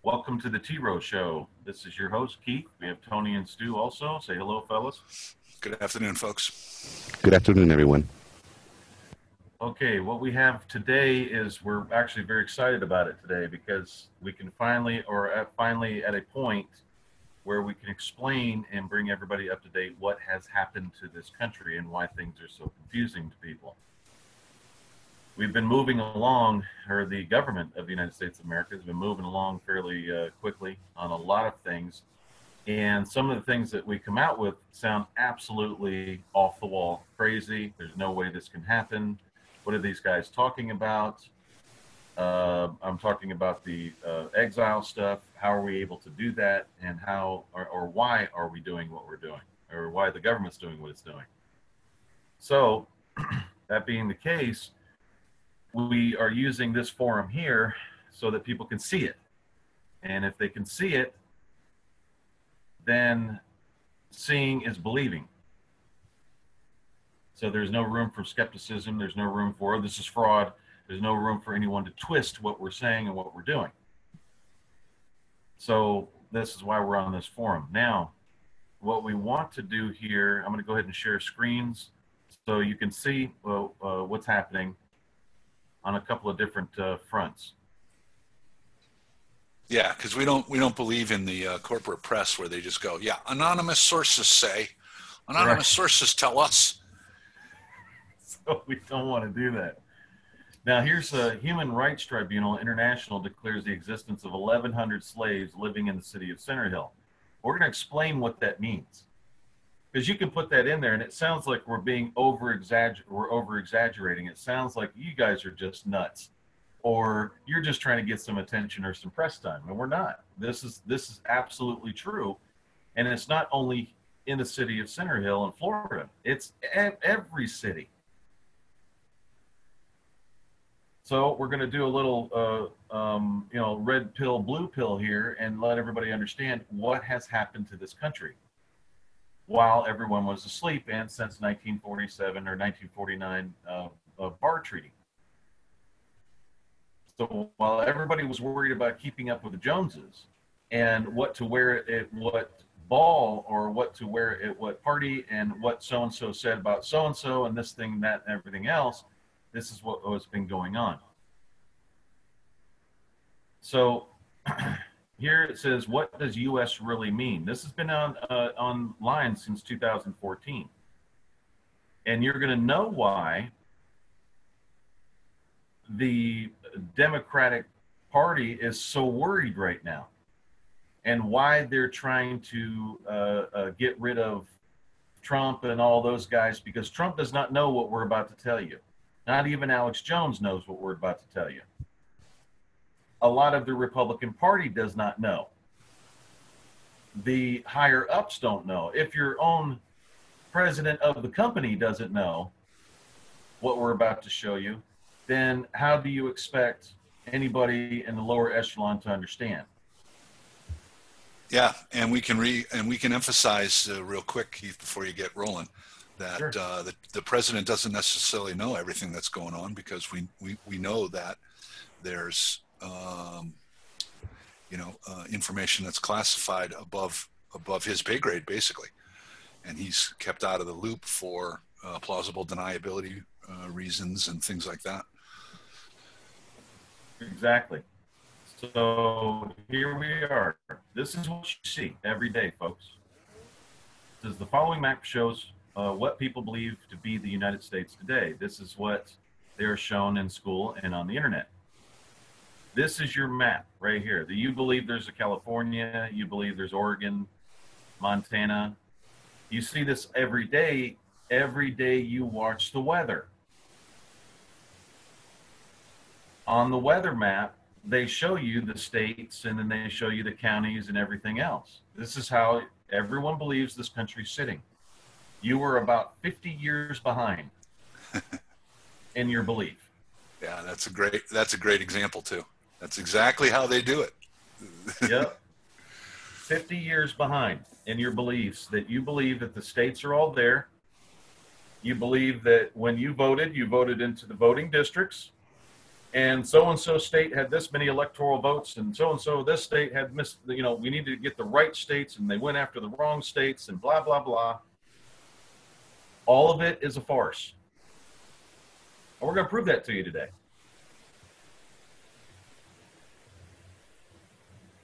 Welcome to the T-ROH show. This is your host, Keith. We have Tony and Stu also. Say hello, fellas. Good afternoon, folks. Good afternoon, everyone. Okay, what we have today is we're actually very excited about it today because we can finally at a point where we can explain and bring everybody up to date what has happened to this country and why things are so confusing to people. We've been moving along, or the government of the United States of America has been moving along fairly quickly on a lot of things. And some of the things that we come out with sound absolutely off the wall, crazy. There's no way this can happen. What are these guys talking about? I'm talking about the exile stuff. How are we able to do that? And how or why are we doing what we're doing? Or why the government's doing what it's doing? So, that being the case, we are using this forum here so that people can see it. And if they can see it, then seeing is believing. So there's no room for skepticism. There's no room for, this is fraud. There's no room for anyone to twist what we're saying and what we're doing. So this is why we're on this forum. Now, what we want to do here, I'm going to go ahead and share screens so you can see what's happening on a couple of different fronts. Yeah, because we don't believe in the corporate press where they just go, yeah, anonymous sources say, anonymous sources tell us. So we don't want to do that. Now here's a Human Rights Tribunal International declares the existence of 1,100 slaves living in the city of Center Hill. We're going to explain what that means. Because you can put that in there and it sounds like we're being over-exaggerating. It sounds like you guys are just nuts. Or you're just trying to get some attention or some press time. And we're not. This is absolutely true. And it's not only in the city of Center Hill in Florida. It's every city. So we're going to do a little, red pill, blue pill here and let everybody understand what has happened to this country while everyone was asleep and since 1947 or 1949 Bar Treaty. So while everybody was worried about keeping up with the Joneses and what to wear at what ball or what to wear at what party and what so-and-so said about so-and-so and this thing, that, and everything else, this is what's been going on. So here it says, what does U.S. really mean? This has been online since 2014. And you're going to know why the Democratic Party is so worried right now and why they're trying to get rid of Trump and all those guys, because Trump does not know what we're about to tell you. Not even Alex Jones knows what we're about to tell you. A lot of the Republican Party does not know. The higher ups don't know. If your own president of the company doesn't know what we're about to show you, then how do you expect anybody in the lower echelon to understand? Yeah, and we can emphasize real quick, Keith, before you get rolling, that Sure. The president doesn't necessarily know everything that's going on, because we know that there's information that's classified above his pay grade, basically, and he's kept out of the loop for plausible deniability reasons and things like that. Exactly. So here we are. This is what you see every day, folks. This is the following map shows what people believe to be the United States today. This is what they are shown in school and on the internet. This is your map right here. You believe there's a California, you believe there's Oregon, Montana. You see this every day. Every day you watch the weather. On the weather map, they show you the states and then they show you the counties and everything else. This is how everyone believes this country's sitting. You were about 50 years behind in your belief. Yeah, that's a great example too. That's exactly how they do it. Yep. 50 years behind in your beliefs, that you believe that the states are all there. You believe that when you voted into the voting districts. and so state had this many electoral votes, and so this state had missed, you know, we needed to get the right states, and they went after the wrong states, and blah, blah, blah. All of it is a farce. And we're going to prove that to you today.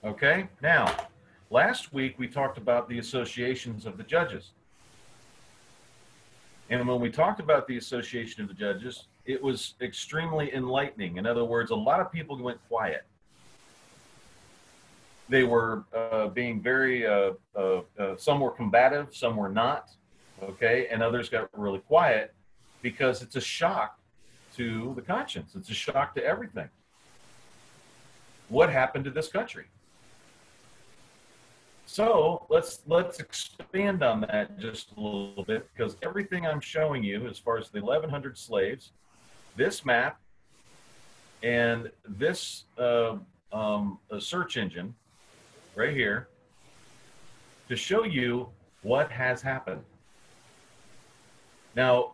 Okay, now, last week we talked about the associations of the judges. And when we talked about the association of the judges, it was extremely enlightening. In other words, a lot of people went quiet. They were being very, some were combative, some were not, okay? And others got really quiet because it's a shock to the conscience. It's a shock to everything. What happened to this country? So let's expand on that just a little bit, because everything I'm showing you as far as the 1,100 slaves, this map, and this search engine right here to show you what has happened. Now,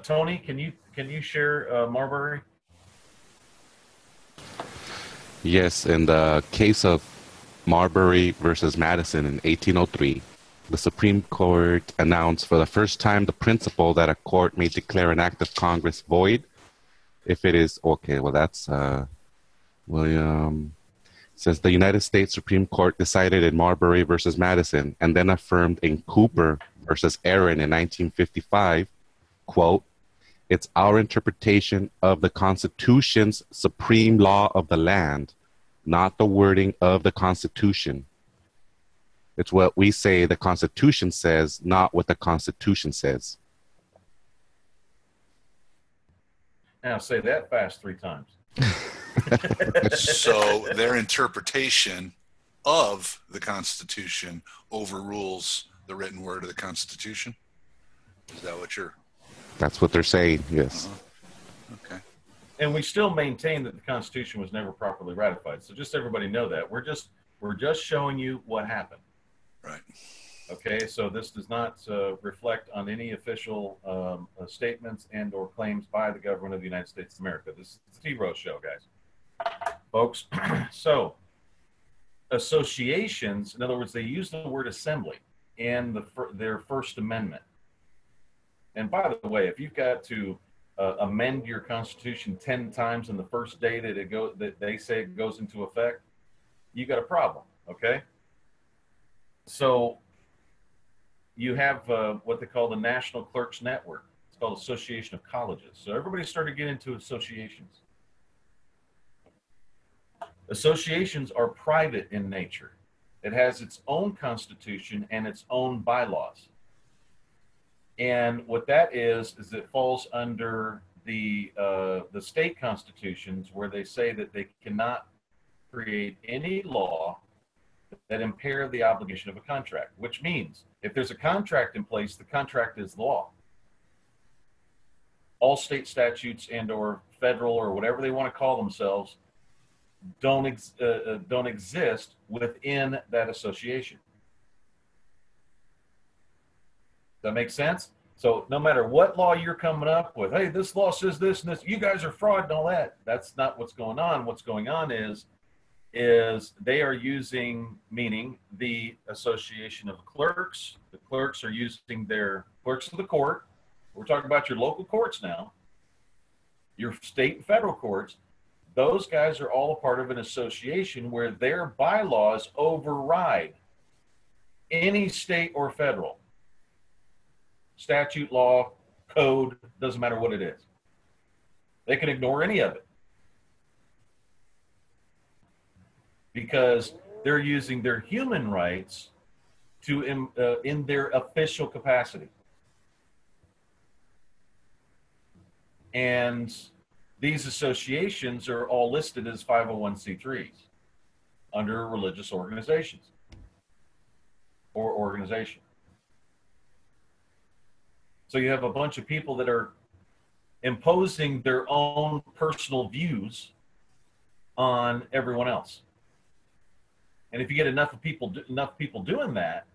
Tony, can you share Marbury? Yes, in the case of Marbury versus Madison in 1803, the Supreme Court announced for the first time the principle that a court may declare an act of Congress void if it is, okay, well, that's William, says the United States Supreme Court decided in Marbury versus Madison and then affirmed in Cooper versus Aaron in 1955, quote, "It's our interpretation of the Constitution's supreme law of the land, not the wording of the Constitution. It's what we say the Constitution says, not what the Constitution says." Now say that fast 3 times. So their interpretation of the Constitution overrules the written word of the Constitution? Is that what you're... That's what they're saying, yes. Okay. And we still maintain that the Constitution was never properly ratified. So just everybody know that. We're just showing you what happened. Right. Okay, so this does not reflect on any official statements and or claims by the government of the United States of America. This is the T-ROH show, guys. Folks, so associations, in other words, they use the word assembly in their First Amendment. And by the way, if you've got to amend your Constitution 10 times in the first day that they say it goes into effect, you got a problem, okay? So you have what they call the National Clerks Network. It's called Association of Colleges. So everybody started getting into associations. Associations are private in nature. It has its own constitution and its own bylaws. And what that is it falls under the state constitutions, where they say that they cannot create any law that impair the obligation of a contract, which means if there's a contract in place, the contract is law. All state statutes and or federal or whatever they want to call themselves don't exist within that association. Does that make sense? So no matter what law you're coming up with, hey, this law says this and this, you guys are fraud and all that. That's not what's going on. What's going on is they are using, meaning the Association of Clerks. The clerks are using their clerks of the court. We're talking about your local courts now, your state and federal courts. Those guys are all a part of an association where their bylaws override any state or federal statute, law, code, doesn't matter what it is. They can ignore any of it because they're using their human rights to in their official capacity. And these associations are all listed as 501c3s under religious organizations or organization. So you have a bunch of people that are imposing their own personal views on everyone else. And if you get enough people doing that,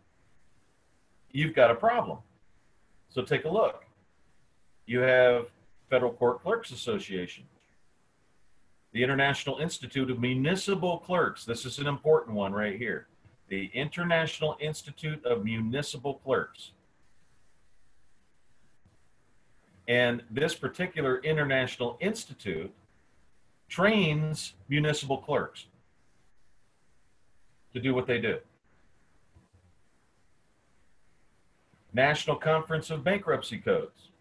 you've got a problem. So take a look. You have Federal Court Clerks Association. The International Institute of Municipal Clerks. This is an important one right here. The International Institute of Municipal Clerks. And this particular international institute trains municipal clerks to do what they do. National Conference of Bankruptcy Clerks.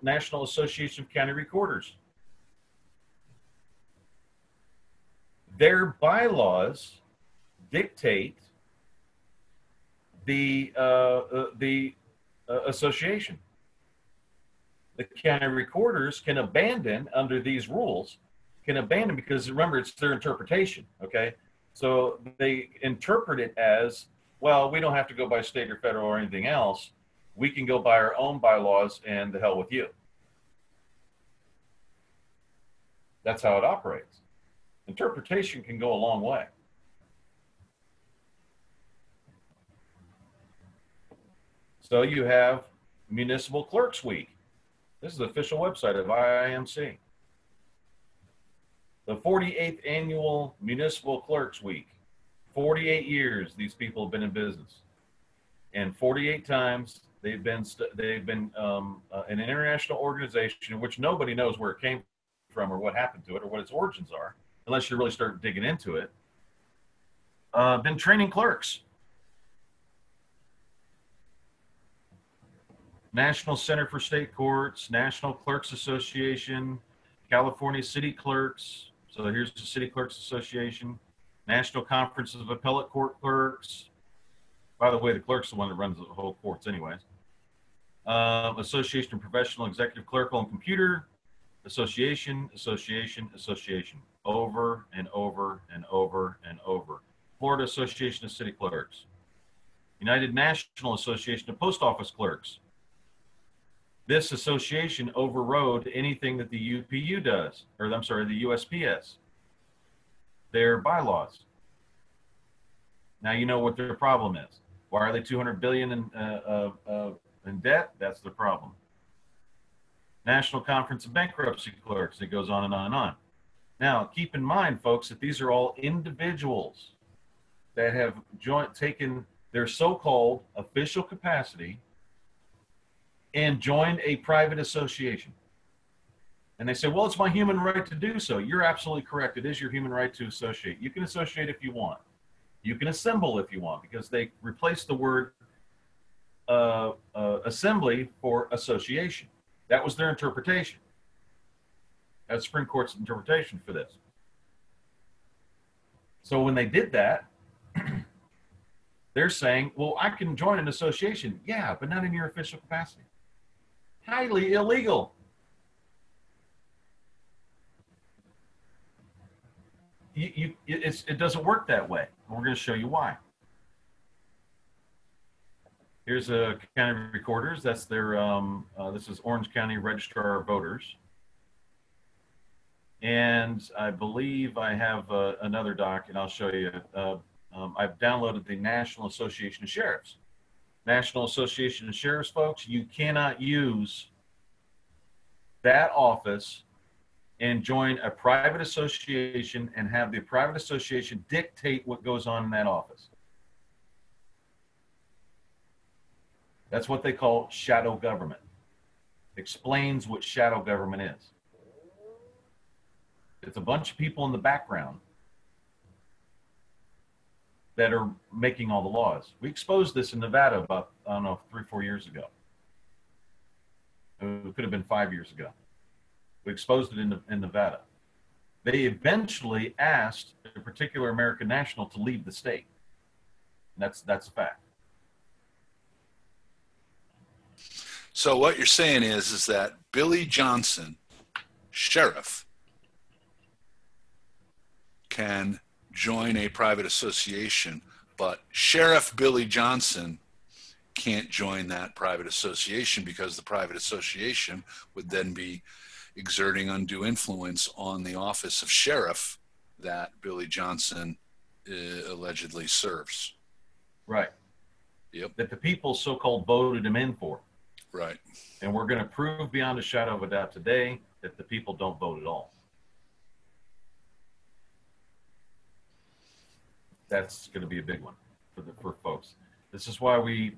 National Association of County Recorders. Their bylaws dictate the association. The county recorders can abandon, under these rules, because remember, it's their interpretation, okay? So they interpret it as, well, we don't have to go by state or federal or anything else. We can go by our own bylaws, and the hell with you. That's how it operates. Interpretation can go a long way. So you have Municipal Clerks Week. This is the official website of IIMC. The 48th Annual Municipal Clerks Week. 48 years these people have been in business. And 48 times they've been an international organization in which nobody knows where it came from or what happened to it or what its origins are, unless you really start digging into it. Been training clerks. National Center for State Courts, National Clerks Association, California City Clerks. So here's the City Clerks Association, National Conference of Appellate Court Clerks. By the way, the clerk's the one that runs the whole courts anyways. Association of Professional Executive Clerical and Computer, Association. Over and over and over and over. Florida Association of City Clerks. United National Association of Post Office Clerks. This association overrode anything that the UPU does, or I'm sorry, the USPS, their bylaws. Now you know what their problem is. Why are they $200 billion in debt? That's the problem. National Conference of Bankruptcy Clerks. It goes on and on and on. Now, keep in mind, folks, that these are all individuals that have taken their so-called official capacity and joined a private association. And they say, well, it's my human right to do so. You're absolutely correct. It is your human right to associate. You can associate if you want. You can assemble if you want, because they replaced the word assembly for association. That was their interpretation. That's Supreme Court's interpretation for this. So when they did that, they're saying, well, I can join an association. Yeah, but not in your official capacity. Highly illegal. It doesn't work that way. And we're going to show you why. Here's a county recorders. That's their, this is Orange County Registrar of Voters. And I believe I have another doc, and I'll show you. I've downloaded the National Association of Sheriffs. National Association of Sheriffs, folks, you cannot use that office and join a private association and have the private association dictate what goes on in that office. That's what they call shadow government. Explains what shadow government is. It's a bunch of people in the background that are making all the laws. We exposed this in Nevada about, I don't know, 3 or 4 years ago. It could have been 5 years ago. We exposed it in Nevada. They eventually asked a particular American national to leave the state. And that's a fact. So what you're saying is that Billy Johnson, sheriff, can join a private association, but Sheriff Billy Johnson can't join that private association because the private association would then be exerting undue influence on the office of sheriff that Billy Johnson allegedly serves. Right. Yep. That the people so-called voted him in for. Right. And we're going to prove beyond a shadow of a doubt today that the people don't vote at all. That's going to be a big one for folks. This is why we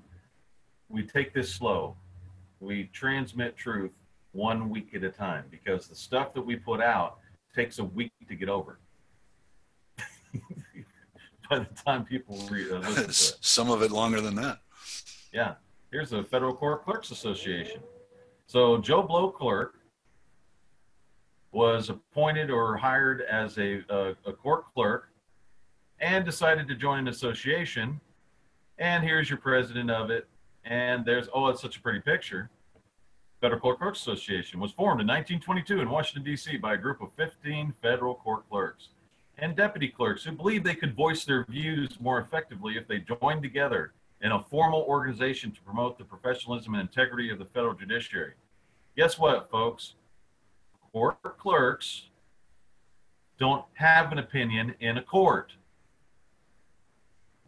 take this slow. We transmit truth 1 week at a time, because the stuff that we put out takes a week to get over. By the time people listen to it. Some of it longer than that. Yeah. Here's the Federal Court Clerks Association. So Joe Blow Clerk was appointed or hired as a court clerk and decided to join an association. And here's your president of it. And there's, oh, it's such a pretty picture. Federal Court Clerks Association was formed in 1922 in Washington, D.C. by a group of 15 federal court clerks and deputy clerks who believed they could voice their views more effectively if they joined together in a formal organization to promote the professionalism and integrity of the federal judiciary. Guess what, folks? Court clerks don't have an opinion in a court.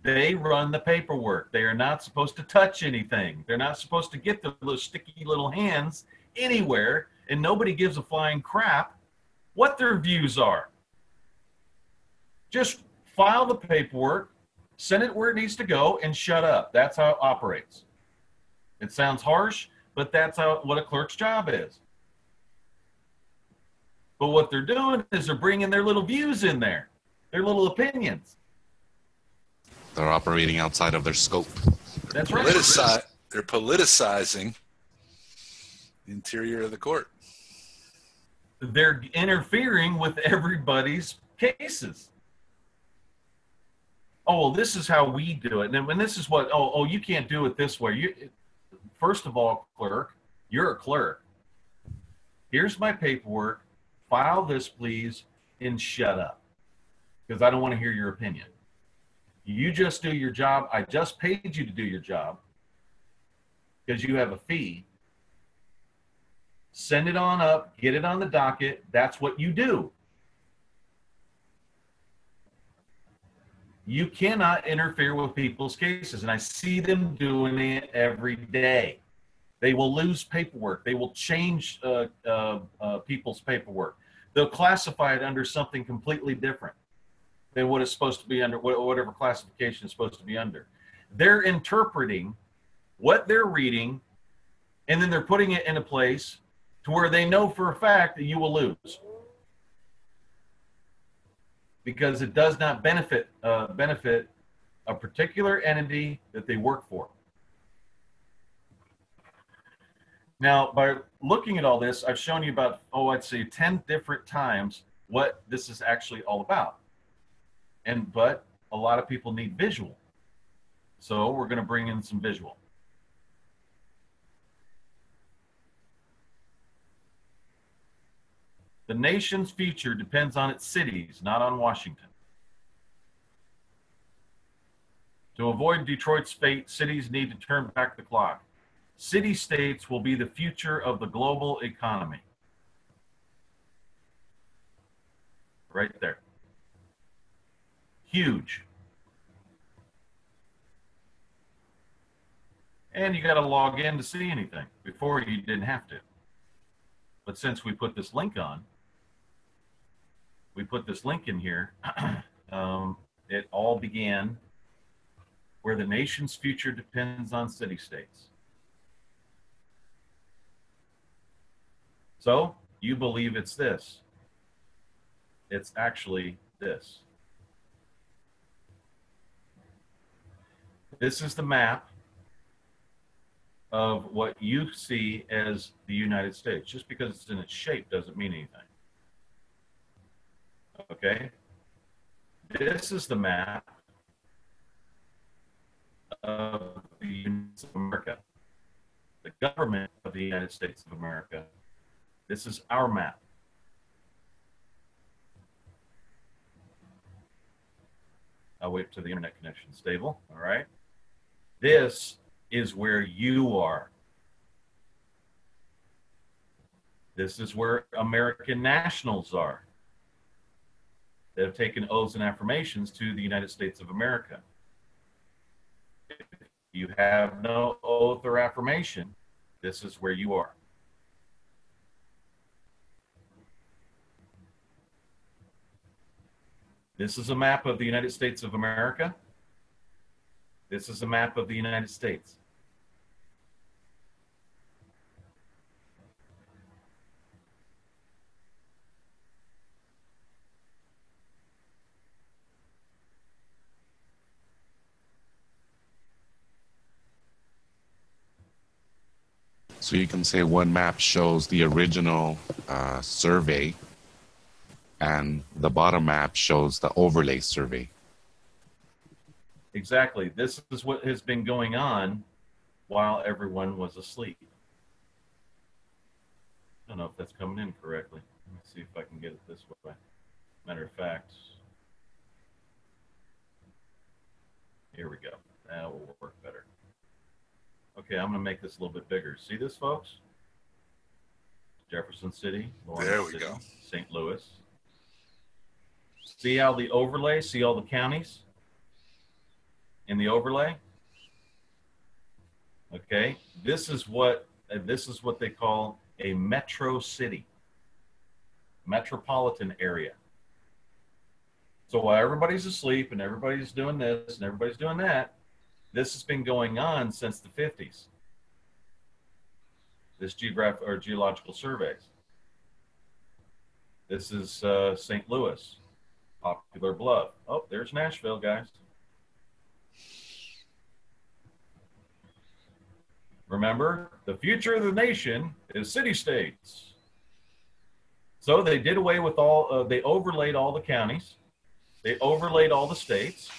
They run the paperwork. They are not supposed to touch anything. They're not supposed to get those sticky little hands anywhere, and nobody gives a flying crap what their views are. Just file the paperwork, send it where it needs to go, and shut up. That's how it operates. It sounds harsh, but that's what a clerk's job is. But what they're doing is they're bringing their little views in there, their little opinions. They're operating outside of their scope. That's right. They're politicizing the interior of the court. They're interfering with everybody's cases. Oh, well, this is how we do it. And when this is what, oh, you can't do it this way. First of all, clerk, you're a clerk. Here's my paperwork. File this, please, and shut up, because I don't want to hear your opinion. You just do your job. I just paid you to do your job because you have a fee. Send it on up, get it on the docket. That's what you do. You cannot interfere with people's cases, and I see them doing it every day. They will lose paperwork. They will change people's paperwork. They'll classify it under something completely different than what it's supposed to be under, whatever classification it's supposed to be under. They're interpreting what they're reading, and then they're putting it in a place to where they know for a fact that you will lose, because it does not benefit a particular entity that they work for. Now, by looking at all this, I've shown you about, I'd say 10 different times what this is actually all about. But a lot of people need visual. So we're going to bring in some visual. The nation's future depends on its cities, not on Washington. To avoid Detroit's fate, cities need to turn back the clock. City-states will be the future of the global economy. Right there. Huge. And you got to log in to see anything. Before, you didn't have to. But since we put this link on, we put this link in here, it all began where the nation's future depends on city-states. So you believe it's this. It's actually this. This is the map of what you see as the United States. Just because it's in its shape doesn't mean anything. Okay? This is the map of the United States of America. The government of the United States of America. This is our map. I'll wait till the internet connection is stable. All right. This is where you are. This is where American nationals are that have taken oaths and affirmations to the United States of America. If you have no oath or affirmation, This is where you are. This is a map of the United States of America. This is a map of the United States. So you can say one map shows the original survey, and the bottom map shows the overlay survey. Exactly. This is what has been going on while everyone was asleep. I don't know if that's coming in correctly. Let me see if I can get it this way. Matter of fact, here we go. That will work better. Okay, I'm going to make this a little bit bigger. See this, folks? Jefferson City, Lawrence There we City, go. St. Louis. See how the overlay, see all the counties in the overlay? Okay, this is what they call a metro city, metropolitan area. So while everybody's asleep and everybody's doing this and everybody's doing that, this has been going on since the 50s. This geological surveys. This is St. Louis, Popular Bluff. Oh, there's Nashville, guys. Remember, the future of the nation is city-states. So they did away with all, they overlaid all the counties. They overlaid all the states.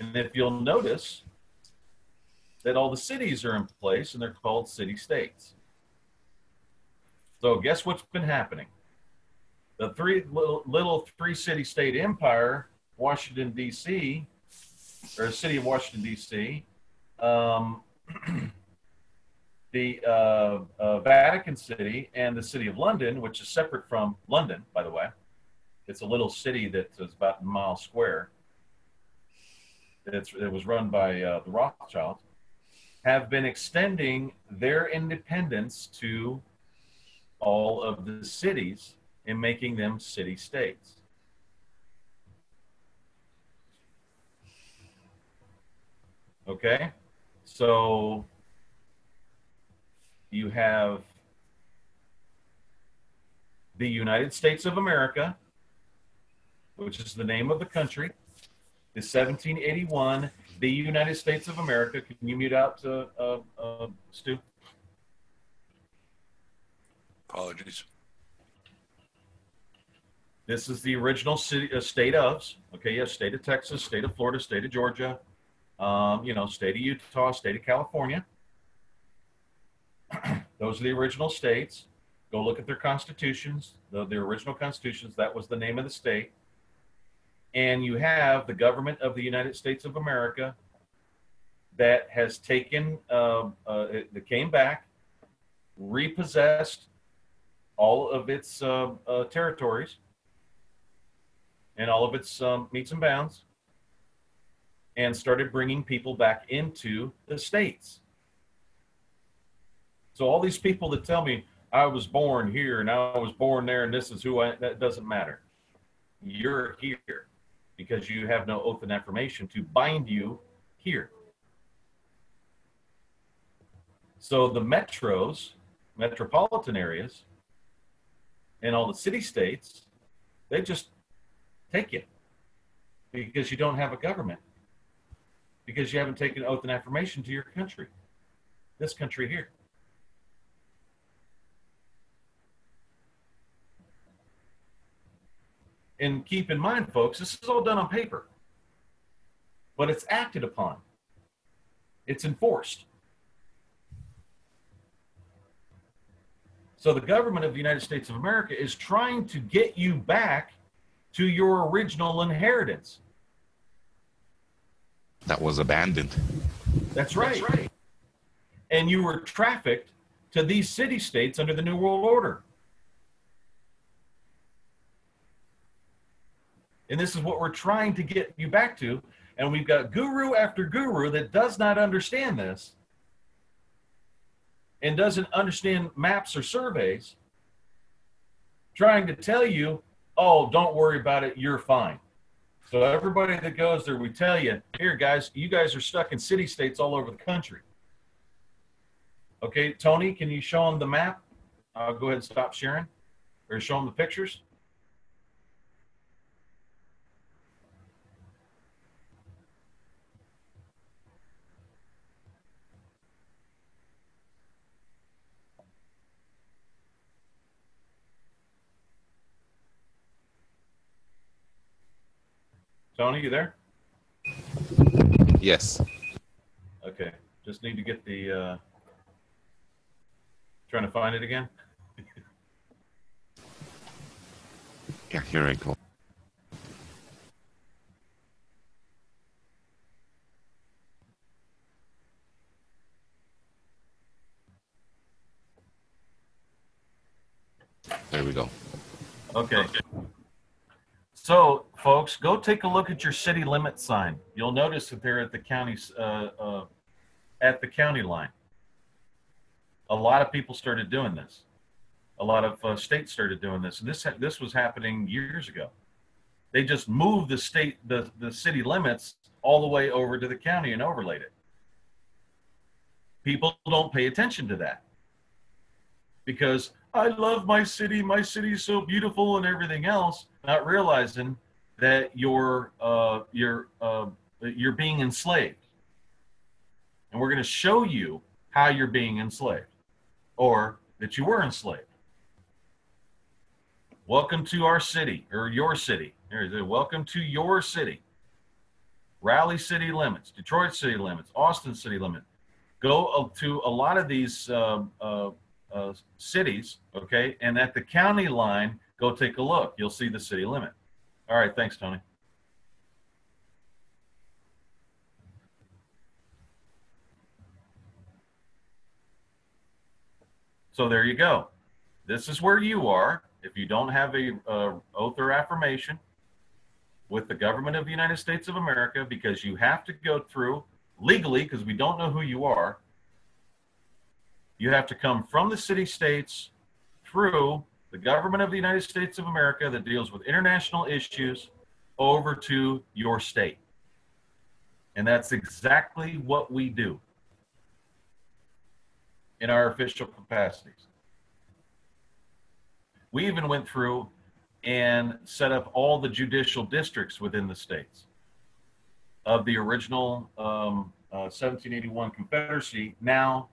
And if you'll notice that all the cities are in place and they're called city-states. So guess what's been happening? The little three city-state empire, Washington, D.C., or city of Washington, D.C., the Vatican City and the city of London, which is separate from London, by the way. It's a little city that is about a mile square. It was run by the Rothschilds, have been extending their independence to all of the cities and making them city-states. Okay, so you have the United States of America, which is the name of the country, the 1781, the United States of America. Can you mute out, Stu? Apologies. This is the original city, state ofs. Okay, yes, state of Texas, state of Florida, state of Georgia, state of Utah, state of California. Those are the original states. Go look at their constitutions, the original constitutions. That was the name of the state. And you have the government of the United States of America that has taken, that came back, repossessed all of its territories and all of its meets and bounds, and started bringing people back into the states. So all these people that tell me I was born here and I was born there and this is who that doesn't matter. You're here because you have no oath and affirmation to bind you here. So the metros, metropolitan areas, and all the city-states, they just take you because you don't have a government, because you haven't taken oath and affirmation to your country, this country here. And keep in mind, folks, this is all done on paper, but it's acted upon. It's enforced. So the government of the United States of America is trying to get you back to your original inheritance. That was abandoned. That's right. That's right. And you were trafficked to these city-states under the New World Order. And this is what we're trying to get you back to. And we've got guru after guru that does not understand this. and doesn't understand maps or surveys, trying to tell you, oh, don't worry about it, you're fine. So everybody that goes there, we tell you, here, guys, you guys are stuck in city-states all over the country. Okay, Tony, can you show them the map? I'll go ahead and stop sharing, or show them the pictures. Tony, you there? Yes. Okay, just need to get the, trying to find it again. Yeah, here I go. There we go. Okay. So, folks, go take a look at your city limit sign. You'll notice that they're at the county's at the county line. A lot of people started doing this. A lot of states started doing this, and this was happening years ago. They just moved the city limits all the way over to the county and overlaid it. People don't pay attention to that because I love my city. My city is so beautiful and everything else, not realizing that you're being enslaved. And we're going to show you how you're being enslaved, or that you were enslaved. Welcome to our city, or your city. Welcome to your city. Raleigh city limits, Detroit city limits, Austin city limit. Go to a lot of these cities, okay? And at the county line, go take a look. You'll see the city limit. All right, thanks, Tony. So there you go. This is where you are. If you don't have a oath or affirmation with the government of the United States of America, because you have to go through legally, because we don't know who you are, you have to come from the city-states through the government of the United States of America that deals with international issues over to your state. And that's exactly what we do in our official capacities. We even went through and set up all the judicial districts within the states of the original 1781 Confederacy, now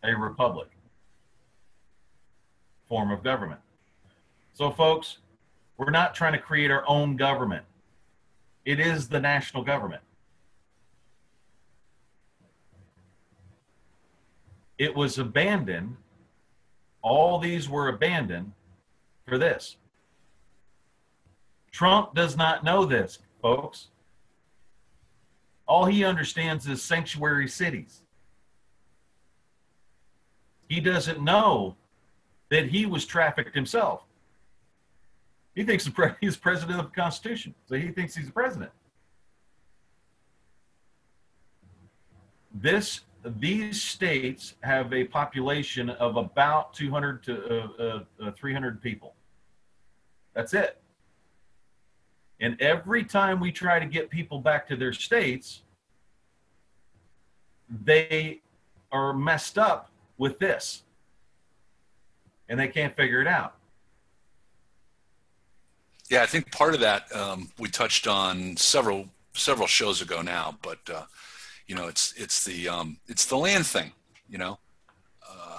a republic form of government. So folks, we're not trying to create our own government. It is the national government. It was abandoned. All these were abandoned for this. Trump does not know this, folks. All he understands is sanctuary cities. He doesn't know that he was trafficked himself. He thinks he's president of the Constitution, so he thinks he's the president. These states have a population of about 200 to 300 people. That's it. And every time we try to get people back to their states, they are messed up with this. And they can't figure it out. Yeah, I think part of that we touched on several shows ago now, but you know, it's the land thing. You know,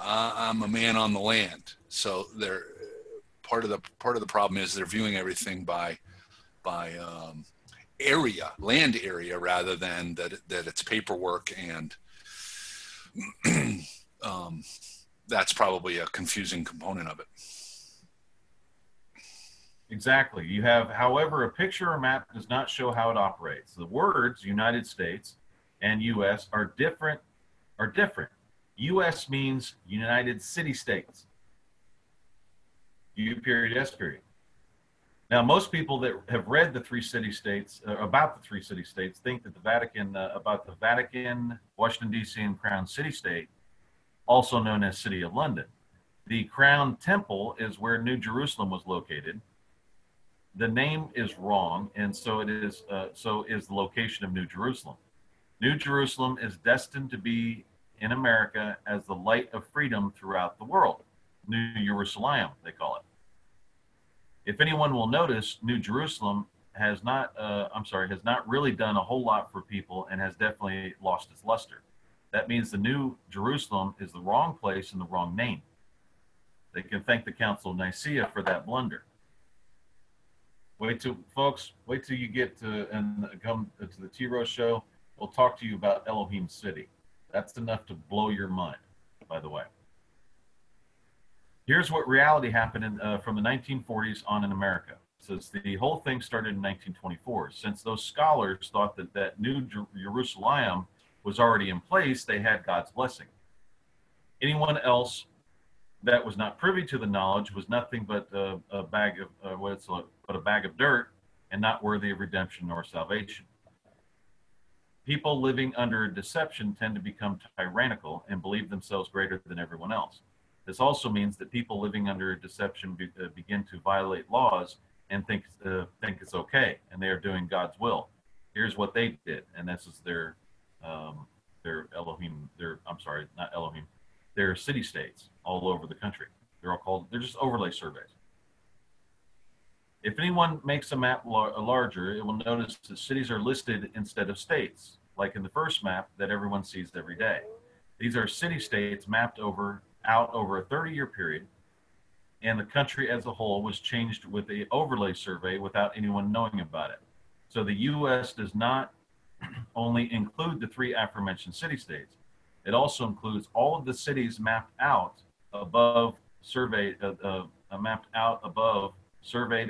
I'm a man on the land, so they're part of the problem is they're viewing everything by land area, rather than that it's paperwork, and that's probably a confusing component of it. Exactly. You have, however, a picture or map does not show how it operates. The words United States and U.S. are different. U.S. means United City-States. U period, S period. Now, most people that have read the three city-states, about the three city-states, think that the Vatican, about the Vatican, Washington, D.C., and Crown City-State also known as City of London. The Crown Temple is where New Jerusalem was located. The name is wrong, and so it is. So is the location of New Jerusalem. New Jerusalem is destined to be in America as the light of freedom throughout the world. New Jerusalem, they call it. If anyone will notice, New Jerusalem has not really done a whole lot for people and has definitely lost its luster. That means the New Jerusalem is the wrong place and the wrong name. They can thank the Council of Nicaea for that blunder. Wait till you get to and come to the T-ROH show. We'll talk to you about Elohim City. That's enough to blow your mind, by the way. Here's what reality happened from the 1940s on in America. It says the whole thing started in 1924. Since those scholars thought that New Jerusalem was already in place, they had God's blessing. Anyone else that was not privy to the knowledge was nothing but a bag of dirt and not worthy of redemption nor salvation. People living under deception tend to become tyrannical and believe themselves greater than everyone else. This also means that people living under deception begin to violate laws and think it's okay, and they are doing God's will. Here's what they did, and this is their Elohim. Not Elohim. They're city-states all over the country. They're just overlay surveys. If anyone makes a map larger, it will notice that cities are listed instead of states, like in the first map that everyone sees every day. These are city-states mapped out over a 30-year period, and the country as a whole was changed with the overlay survey without anyone knowing about it. So the U.S. does not only include the three aforementioned city-states, it also includes all of the cities mapped out above, surveyed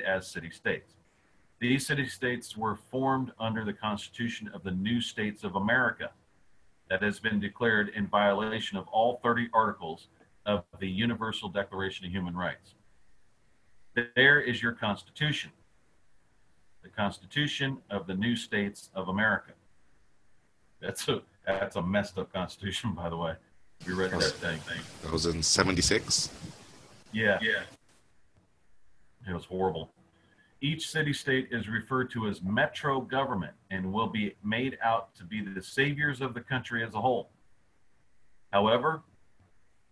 as city-states. These city-states were formed under the Constitution of the New States of America that has been declared in violation of all 30 articles of the Universal Declaration of Human Rights. There is your Constitution, the Constitution of the New States of America. That's a messed up Constitution, by the way. We read that thing. That was in 76? Yeah. It was horrible. Each city-state is referred to as metro government and will be made out to be the saviors of the country as a whole. However,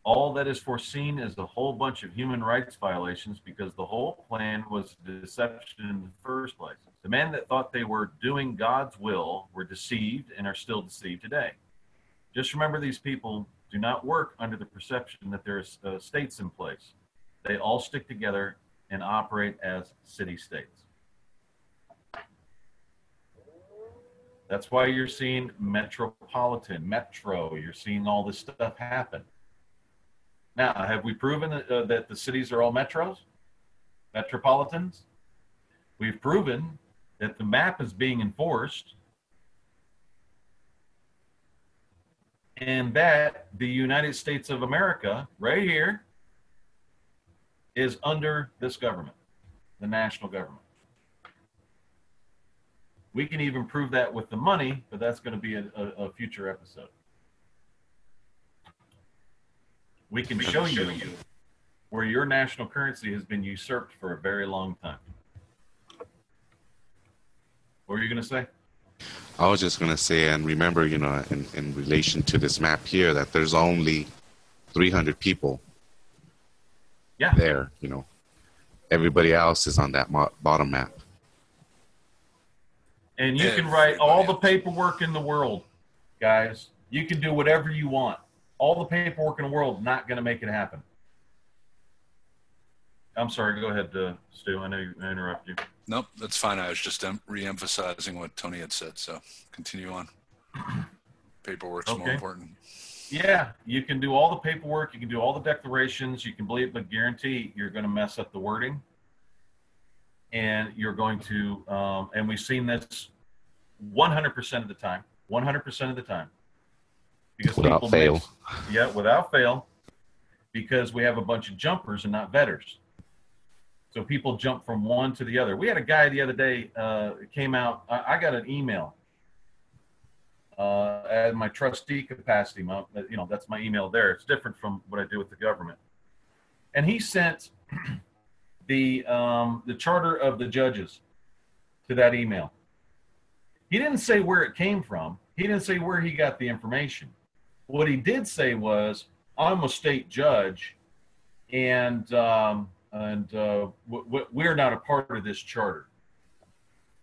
all that is foreseen is a whole bunch of human rights violations because the whole plan was deception in the first place. The men that thought they were doing God's will were deceived and are still deceived today. Just remember, these people do not work under the perception that there's states in place. They all stick together and operate as city-states. That's why you're seeing metro, you're seeing all this stuff happen. Now, have we proven that the cities are all metropolitans? We've proven that the map is being enforced and that the United States of America, right here, is under this government, the national government. We can even prove that with the money, but that's going to be a future episode. We can show you where your national currency has been usurped for a very long time. What were you going to say? I was just going to say, and remember, in relation to this map here, that there's only 300 people there, Everybody else is on that bottom map. And you can write all the paperwork in the world, guys. You can do whatever you want. All the paperwork in the world, not going to make it happen. I'm sorry. Go ahead, Stu. I know I interrupted you. Nope, that's fine. I was just re-emphasizing what Tony had said. So continue on. Paperwork's more important. Yeah, you can do all the paperwork. You can do all the declarations. You can believe, but guarantee you're going to mess up the wording. And you're going to, and we've seen this 100% of the time. 100% of the time. Because without fail. Without fail. Because we have a bunch of jumpers and not vetters. So people jump from one to the other. We had a guy the other day came out. I got an email as my trustee capacity. That's my email there. It's different from what I do with the government. And he sent the charter of the judges to that email. He didn't say where it came from. He didn't say where he got the information. What he did say was, I'm a state judge, and we're not a part of this charter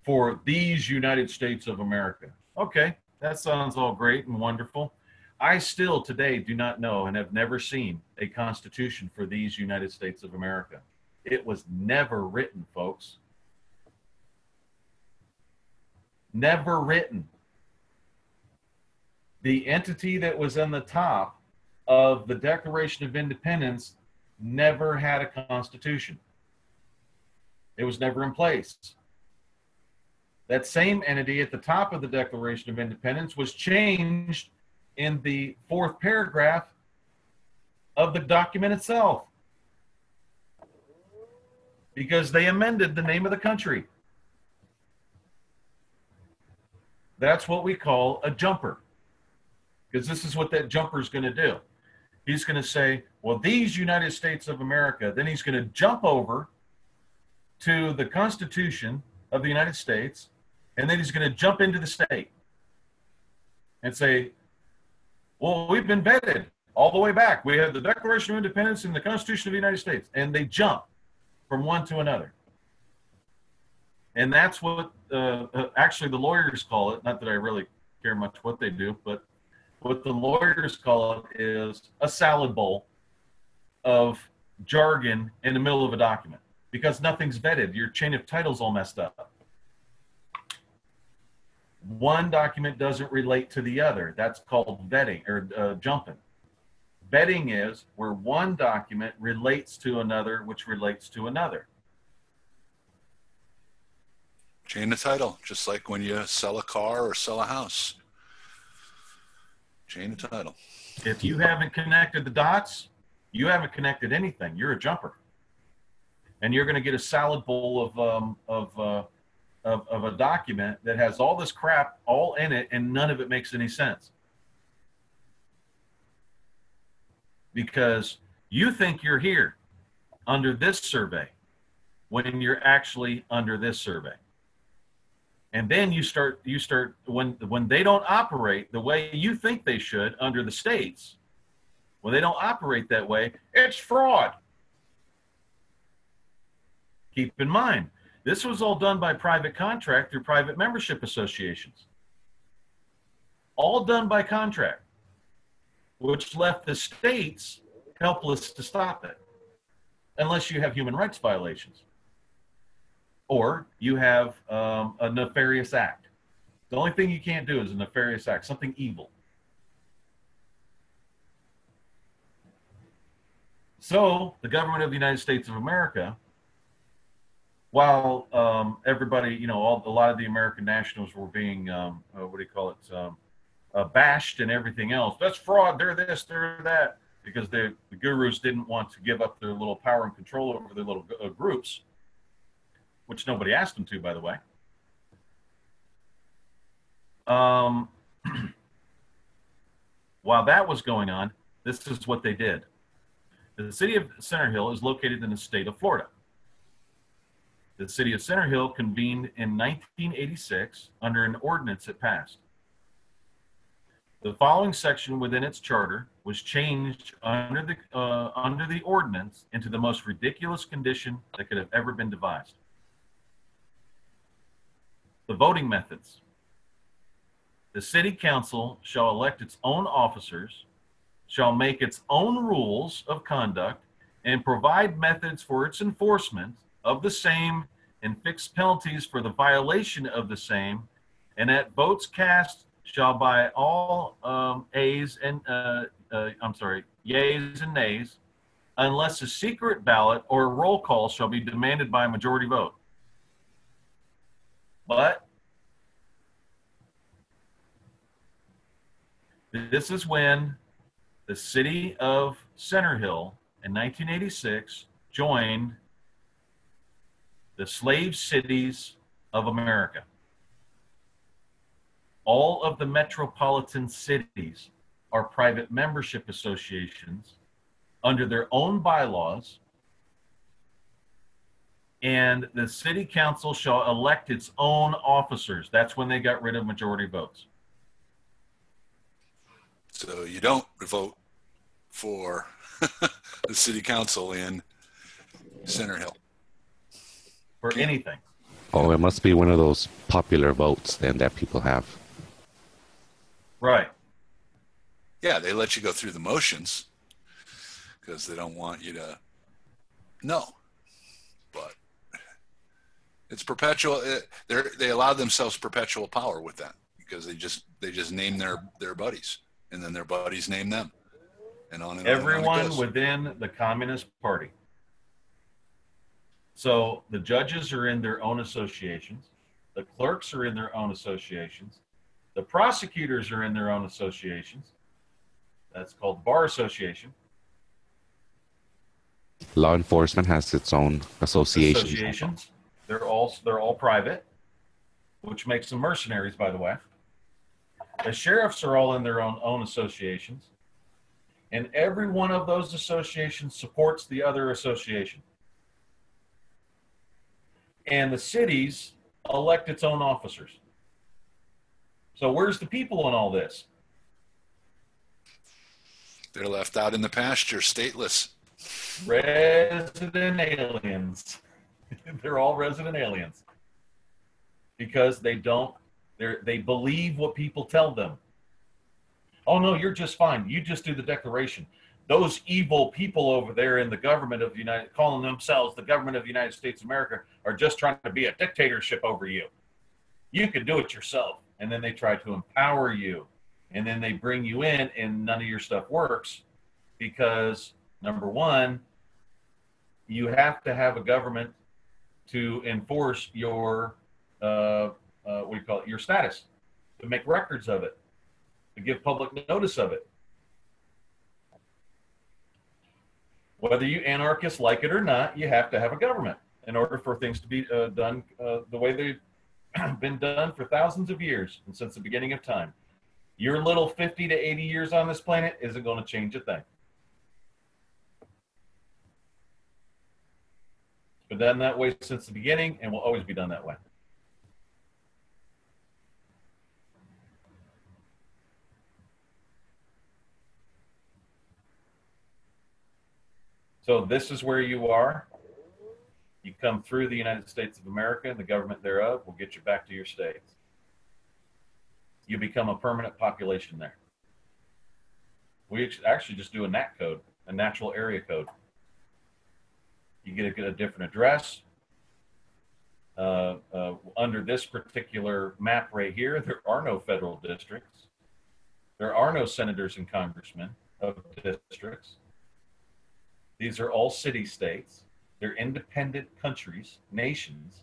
for these United States of America. Okay, that sounds all great and wonderful. I still today do not know and have never seen a constitution for these United States of America. It was never written, folks. Never written. The entity that was on the top of the Declaration of Independence never had a constitution. It was never in place. That same entity at the top of the Declaration of Independence was changed in the fourth paragraph of the document itself, because they amended the name of the country. That's what we call a jumper, because this is what that jumper is going to do. He's going to say, well, these United States of America, then he's going to jump over to the Constitution of the United States, and then he's going to jump into the state and say, well, we've been vetted all the way back. We have the Declaration of Independence and the Constitution of the United States, and they jump from one to another. And that's what actually the lawyers call it. Not that I really care much what they do, but what the lawyers call it is a salad bowl of jargon in the middle of a document, because nothing's vetted. Your chain of title's all messed up. One document doesn't relate to the other. That's called vetting or jumping. Vetting is where one document relates to another, which relates to another. Chain of title, just like when you sell a car or sell a house. Chain of title. If you haven't connected the dots, you haven't connected anything. You're a jumper, and you're going to get a salad bowl of a document that has all this crap all in it, and none of it makes any sense, because you think you're here under this survey when you're actually under this survey. And then you start when they don't operate the way you think they should under the states, when they don't operate that way, it's fraud. Keep in mind, this was all done by private contract through private membership associations. All done by contract, which left the states helpless to stop it, unless you have human rights violations or you have a nefarious act. The only thing you can't do is a nefarious act, something evil. So the government of the United States of America, while everybody, a lot of the American nationals were being, bashed and everything else. That's fraud, they're this, they're that, because the gurus didn't want to give up their little power and control over their little groups, which nobody asked them to, by the way. While that was going on, this is what they did. The city of Center Hill is located in the state of Florida. The city of Center Hill convened in 1986 under an ordinance it passed. The following section within its charter was changed under the ordinance into the most ridiculous condition that could have ever been devised. The voting methods. The city council shall elect its own officers, shall make its own rules of conduct, and provide methods for its enforcement of the same, and fix penalties for the violation of the same, and at votes cast shall by all yeas and nays, unless a secret ballot or a roll call shall be demanded by a majority vote. But this is when the city of Center Hill in 1986 joined the slave cities of America. All of the metropolitan cities are private membership associations under their own bylaws, and the city council shall elect its own officers. That's when they got rid of majority votes. So you don't vote for the city council in Center Hill. For anything. Oh, it must be one of those popular votes then that people have. Right. Yeah, they let you go through the motions because they don't want you to know. But it's perpetual. They allow themselves perpetual power with that because they just name their buddies, and then their buddies name them, and on and Everyone on it goes. within the Communist Party. So the judges are in their own associations. The clerks are in their own associations. The prosecutors are in their own associations. That's called bar association. Law enforcement has its own Associations. They're all private, which makes them mercenaries, by the way. The sheriffs are all in their own associations, and every one of those associations supports the other association. And the cities elect its own officers. So where's the people in all this? They're left out in the pasture, stateless. Resident aliens. They're all resident aliens because they believe what people tell them. Oh no, you're just fine. You just do the declaration. Those evil people over there in the government of the calling themselves the government of the United States of America, are just trying to be a dictatorship over you. You can do it yourself. And then they try to empower you. And then they bring you in, and none of your stuff works because, number one, you have to have a government to enforce your, your status, to make records of it, to give public notice of it. Whether you anarchists like it or not, you have to have a government in order for things to be done the way they've been done for thousands of years and since the beginning of time. Your little 50 to 80 years on this planet isn't going to change a thing. It's been done that way since the beginning and will always be done that way. So this is where you are. You come through the United States of America and the government thereof will get you back to your states. You become a permanent population there. We actually just do a NAC code, a natural area code. You get a different address. Under this particular map right here, there are no federal districts. There are no senators and congressmen of districts. These are all city-states. They're independent countries, nations,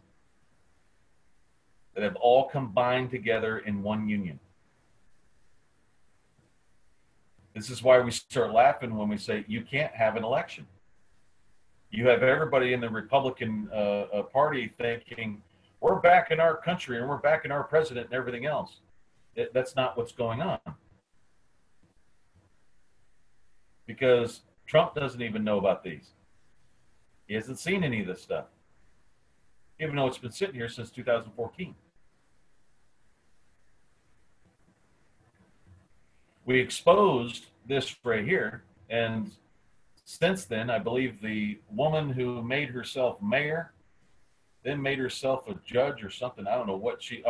that have all combined together in one union. This is why we start laughing when we say you can't have an election. You have everybody in the Republican Party thinking, we're back in our country and we're back in our president and everything else. That's not what's going on. Because Trump doesn't even know about these. He hasn't seen any of this stuff, even though it's been sitting here since 2014. We exposed this right here, and since then, I believe the woman who made herself mayor, then made herself a judge or something, I don't know what she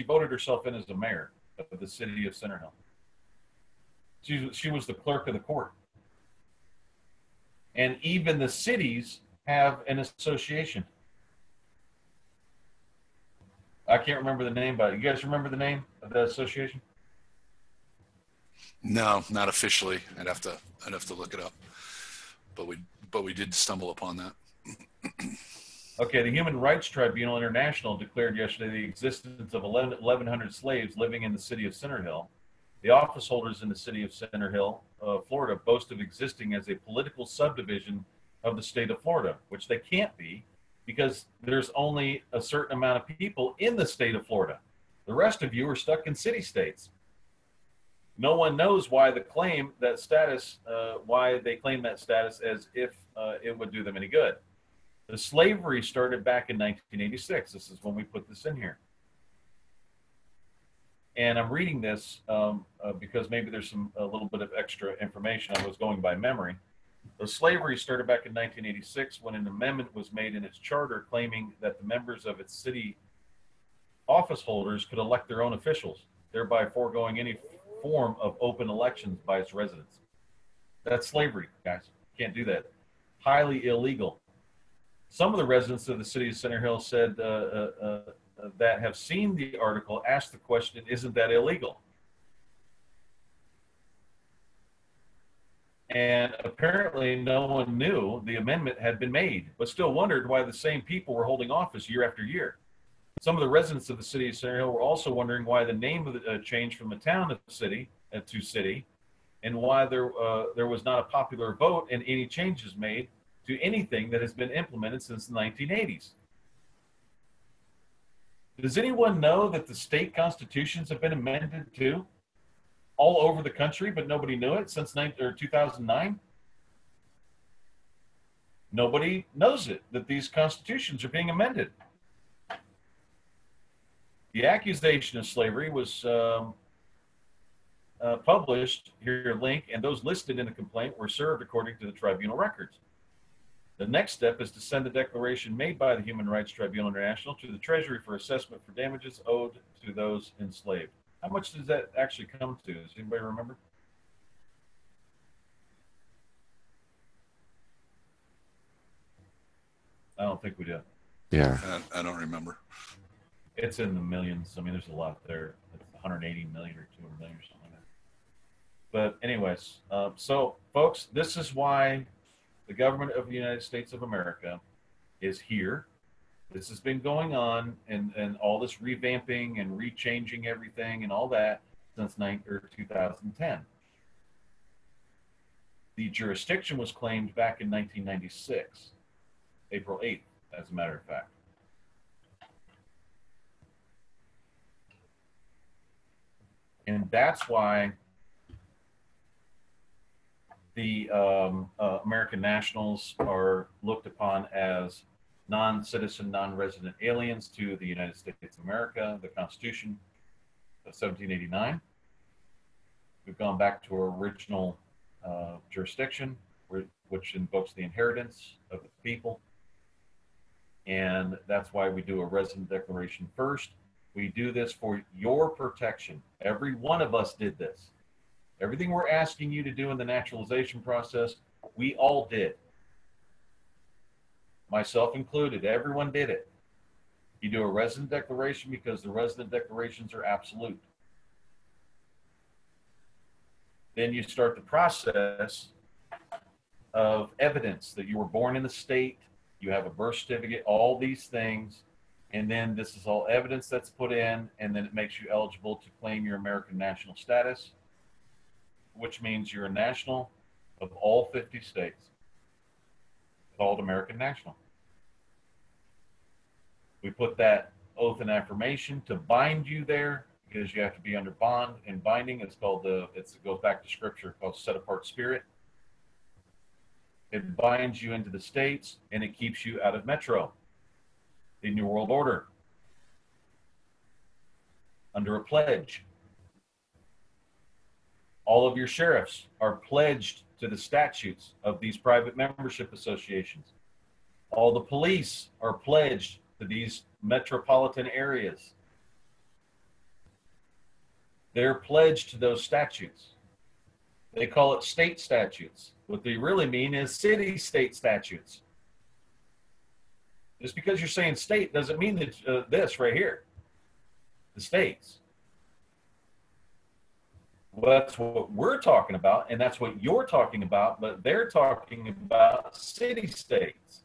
voted herself in as the mayor of the city of Center Hill. She was the clerk of the court. And even the cities have an association. I can't remember the name, but you guys remember the name of the association? No, not officially. I'd have to look it up. But we did stumble upon that. Okay, the Human Rights Tribunal International declared yesterday the existence of 1,100 slaves living in the city of Center Hill. The office holders in the city of Center Hill, Florida, boast of existing as a political subdivision of the state of Florida, which they can't be because there's only a certain amount of people in the state of Florida. The rest of you are stuck in city states. No one knows why they claim that status as if it would do them any good. The slavery started back in 1986. This is when we put this in here. And I'm reading this because maybe there's a little bit of extra information. I was going by memory. The slavery started back in 1986 when an amendment was made in its charter claiming that the members of its city office holders could elect their own officials, thereby foregoing any form of open elections by its residents. That's slavery, guys. Can't do that. Highly illegal. Some of the residents of the city of Center Hill said that have seen the article asked the question, isn't that illegal? And apparently no one knew the amendment had been made, but still wondered why the same people were holding office year after year. Some of the residents of the city of Center Hill were also wondering why the name of the changed from the town of city to city, and why there was not a popular vote and any changes made to anything that has been implemented since the 1980s. Does anyone know that the state constitutions have been amended too? All over the country, but nobody knew it since 2009? Nobody knows it, that these constitutions are being amended. The accusation of slavery was published, here link, and those listed in the complaint were served according to the tribunal records. The next step is to send the declaration made by the Human Rights Tribunal International to the Treasury for assessment for damages owed to those enslaved. How much does that actually come to? Does anybody remember? I don't think we do. Yeah. I don't remember. It's in the millions. I mean, there's a lot there. It's 180 million or 200 million or something like that. But anyways, so folks, this is why the government of the United States of America is here. This has been going on, and all this revamping and rechanging everything and all that since 2010. The jurisdiction was claimed back in 1996, April 8th, as a matter of fact. And that's why the American nationals are looked upon as non-citizen, non-resident aliens to the United States of America, the Constitution of 1789. We've gone back to our original jurisdiction, which invokes the inheritance of the people. And that's why we do a resident declaration first. We do this for your protection. Every one of us did this. Everything we're asking you to do in the naturalization process, we all did. Myself included, everyone did it. You do a resident declaration because the resident declarations are absolute. Then you start the process of evidence that you were born in the state, you have a birth certificate, all these things, and then this is all evidence that's put in, and then it makes you eligible to claim your American national status, which means you're a national of all 50 states, called American national. We put that oath and affirmation to bind you there because you have to be under bond and binding. It's called it goes back to scripture called set apart spirit. It binds you into the states and it keeps you out of Metro, the New World Order, under a pledge. All of your sheriffs are pledged to the statutes of these private membership associations. All the police are pledged to these metropolitan areas. They're pledged to those statutes. They call it state statutes. What they really mean is city-state statutes. Just because you're saying state doesn't mean that this right here, the states. Well, that's what we're talking about, and that's what you're talking about, but they're talking about city-states.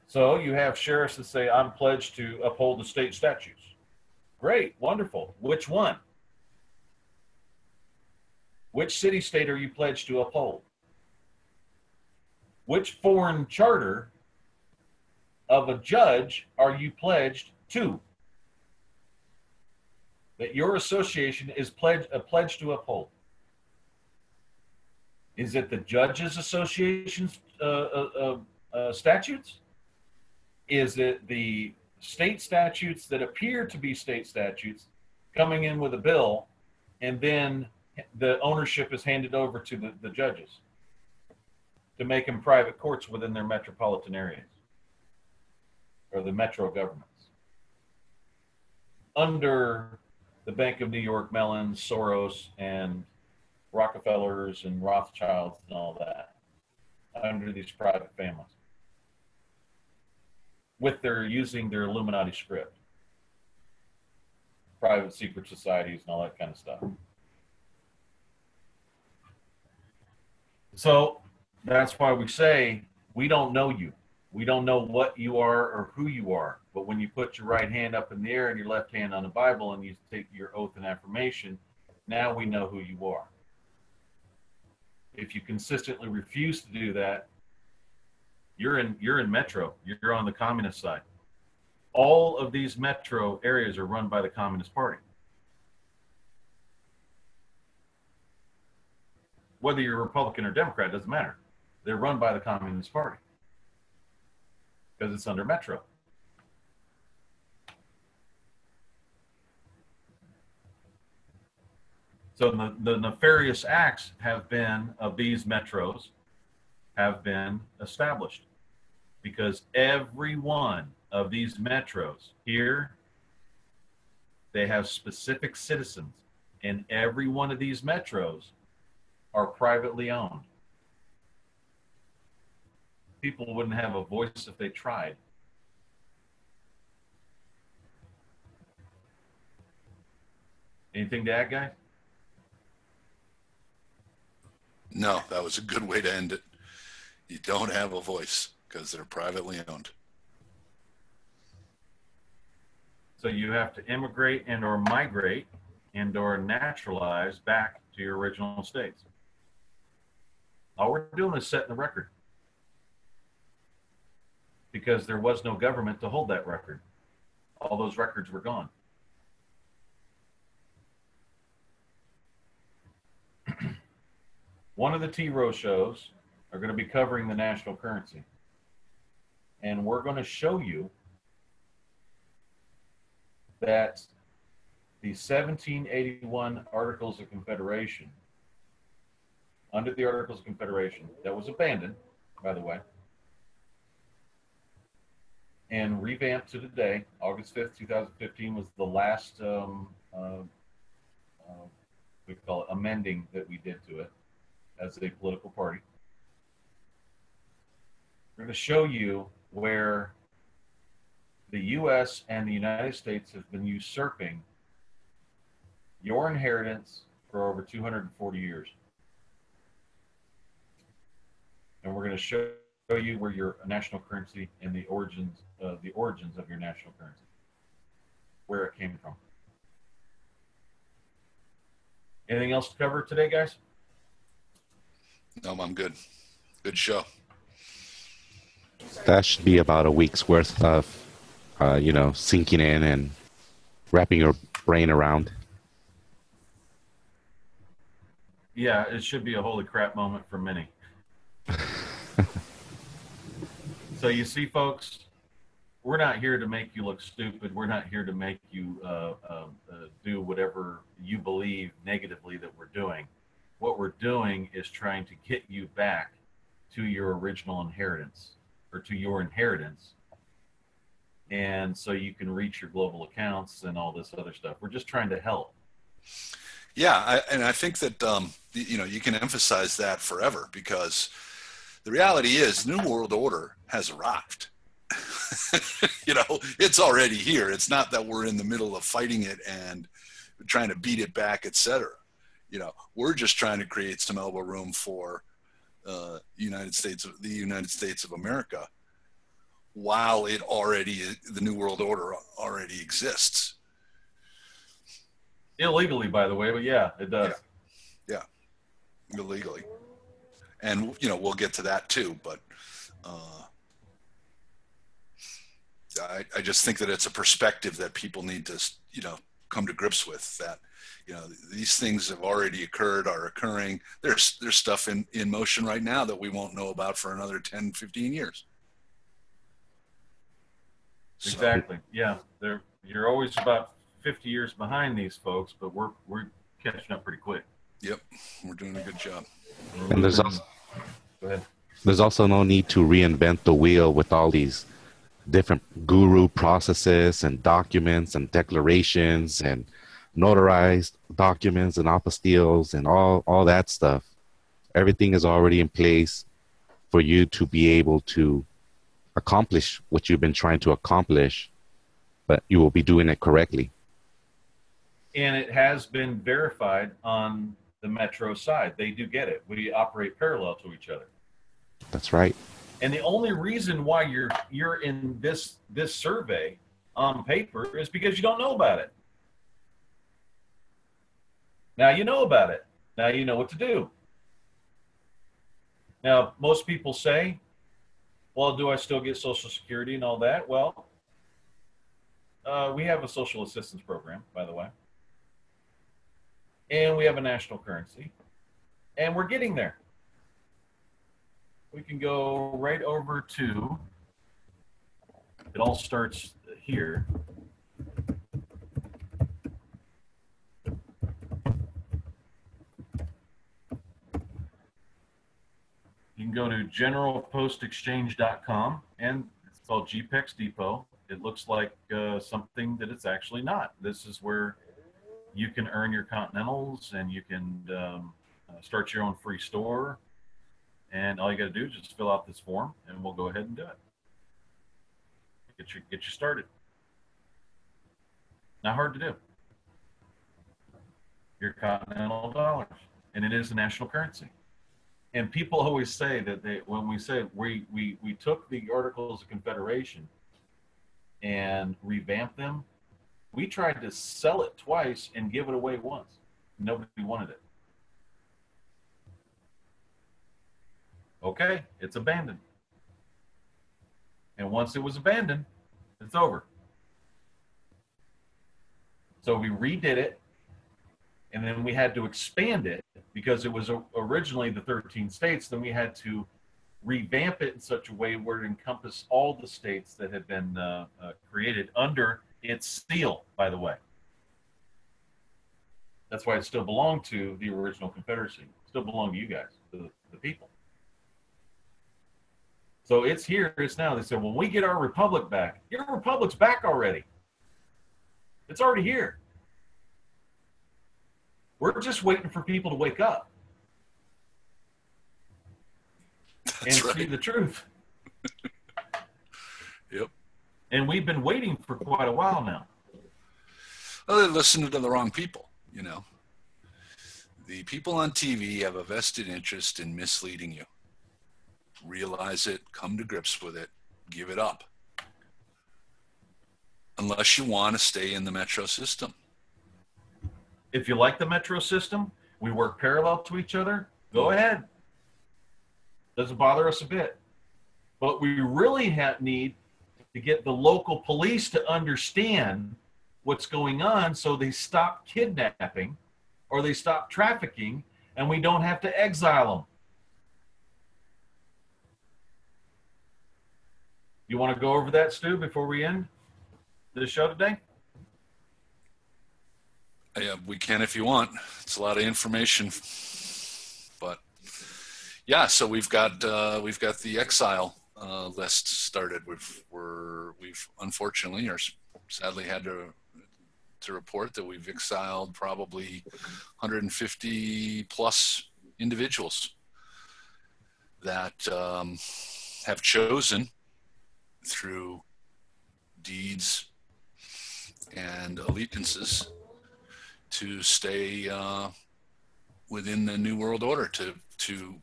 So you have sheriffs that say, I'm pledged to uphold the state statutes. Great, wonderful. Which one? Which city-state are you pledged to uphold? Which foreign charter of a judge are you pledged Two, that your association is a pledge to uphold. Is it the Judges Association's statutes? Is it the state statutes that appear to be state statutes coming in with a bill, and then the ownership is handed over to the judges to make them private courts within their metropolitan areas or the metro governments? Under the Bank of New York Mellons, Soros, and Rockefellers and Rothschilds and all that, under these private families, with their using their Illuminati script, private secret societies and all that kind of stuff. So that's why we say we don't know you. We don't know what you are or who you are. But when you put your right hand up in the air and your left hand on the Bible and you take your oath and affirmation, now we know who you are. If you consistently refuse to do that, you're in Metro. You're on the communist side. All of these metro areas are run by the Communist Party. Whether you're Republican or Democrat, doesn't matter. They're run by the Communist Party because it's under Metro. So the nefarious acts of these metros have been established because every one of these metros here, they have specific citizens, and every one of these metros are privately owned. People wouldn't have a voice if they tried. Anything to add, guys? No, that was a good way to end it. You don't have a voice because they're privately owned. So you have to immigrate and or migrate and or naturalize back to your original states. All we're doing is setting the record because there was no government to hold that record. All those records were gone. One of the T-ROH shows are going to be covering the national currency. And we're going to show you that the 1781 Articles of Confederation, under the Articles of Confederation, that was abandoned, by the way, and revamped to today, August 5th, 2015, was the last, we call it amending that we did to it as a political party. We're going to show you where the U.S. and the United States have been usurping your inheritance for over 240 years. And we're going to show you where your national currency and the origins of your national currency, where it came from. Anything else to cover today, guys? No, I'm good. Good show. That should be about a week's worth of, sinking in and wrapping your brain around. Yeah, it should be a holy crap moment for many. So you see, folks, we're not here to make you look stupid. We're not here to make you do whatever you believe negatively that we're doing. What we're doing is trying to get you back to your original inheritance, or to your inheritance, and so you can reach your global accounts and all this other stuff. We're just trying to help. Yeah, I think that you can emphasize that forever, because the reality is New World Order has arrived. It's already here. It's not that we're in the middle of fighting it and trying to beat it back, etc. We're just trying to create some elbow room for the United States of America, while the New World Order already exists. Illegally, by the way, but yeah, it does. Yeah. Illegally. And, we'll get to that too, but I just think that it's a perspective that people need to, come to grips with, that, these things have already occurred, are occurring. There's stuff in motion right now that we won't know about for another 10, 15 years. So, exactly. Yeah. You're always about 50 years behind these folks, but we're catching up pretty quick. yep, we're doing a good job. And Go ahead. there's also no need to reinvent the wheel with all these different guru processes and documents and declarations and notarized documents and apostilles and all that stuff. Everything is already in place for you to be able to accomplish what you've been trying to accomplish, but you will be doing it correctly. And it has been verified on the Metro side. They do get it. We operate parallel to each other. That's right. And the only reason why you're in this survey on paper is because you don't know about it. Now you know about it. Now you know what to do. Now, most people say, well, do I still get Social Security and all that? Well, we have a social assistance program, by the way. And we have a national currency. And we're getting there. We can go right over to, it all starts here. You can go to generalpostexchange.com, and it's called GPEX Depot. It looks like something that it's actually not. This is where you can earn your Continentals, and you can start your own free store. And all you got to do is just fill out this form, and we'll go ahead and do it. Get you started. Not hard to do. Your Continental dollars, and it is a national currency. And people always say that when we say we took the Articles of Confederation and revamped them, we tried to sell it twice and give it away once. Nobody wanted it. Okay, it's abandoned. And once it was abandoned, it's over. So we redid it, and then we had to expand it because it was originally the 13 states. Then we had to revamp it in such a way where it encompassed all the states that had been created under its seal, by the way. That's why it still belonged to the original Confederacy. It still belonged to you guys, to the people. So it's here, it's now. They said, when we get our republic back, your republic's back already. It's already here. We're just waiting for people to wake up and see the truth. Yep. And we've been waiting for quite a while now. Well, they're listening to the wrong people, The people on TV have a vested interest in misleading you. Realize it, come to grips with it, give it up. Unless you want to stay in the Metro system. If you like the Metro system, we work parallel to each other, go ahead. Doesn't bother us a bit. But we really need to get the local police to understand what's going on so they stop kidnapping or they stop trafficking and we don't have to exile them. You want to go over that, Stu, before we end the show today? Yeah, we can if you want. It's a lot of information, but yeah. So we've got the exile list started. We've unfortunately or sadly had to report that we've exiled probably 150 plus individuals that have chosen through deeds and allegiances to stay within the New World Order, to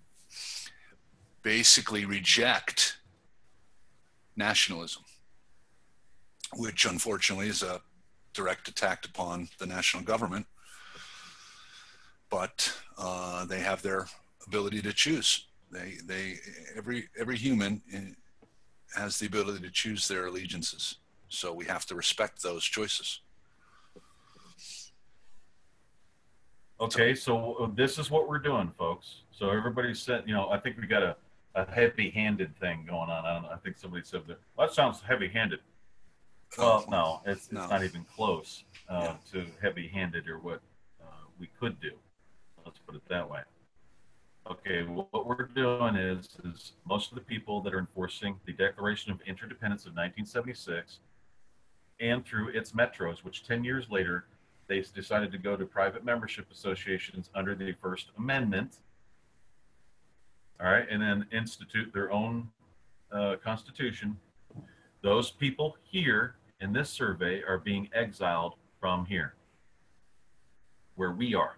basically reject nationalism, which unfortunately is a direct attack upon the national government. But they have their ability to choose. Every human has the ability to choose their allegiances. So we have to respect those choices. Okay, so this is what we're doing, folks. So everybody said, I think we got a heavy-handed thing going on. I don't know. I think somebody said that sounds heavy-handed. Well, no, it's not even close to heavy-handed or what we could do. Let's put it that way. Okay, what we're doing is most of the people that are enforcing the Declaration of Interdependence of 1976 and through its metros, which 10 years later, they decided to go to private membership associations under the First Amendment, all right, and then institute their own constitution. Those people here in this survey are being exiled from here, where we are.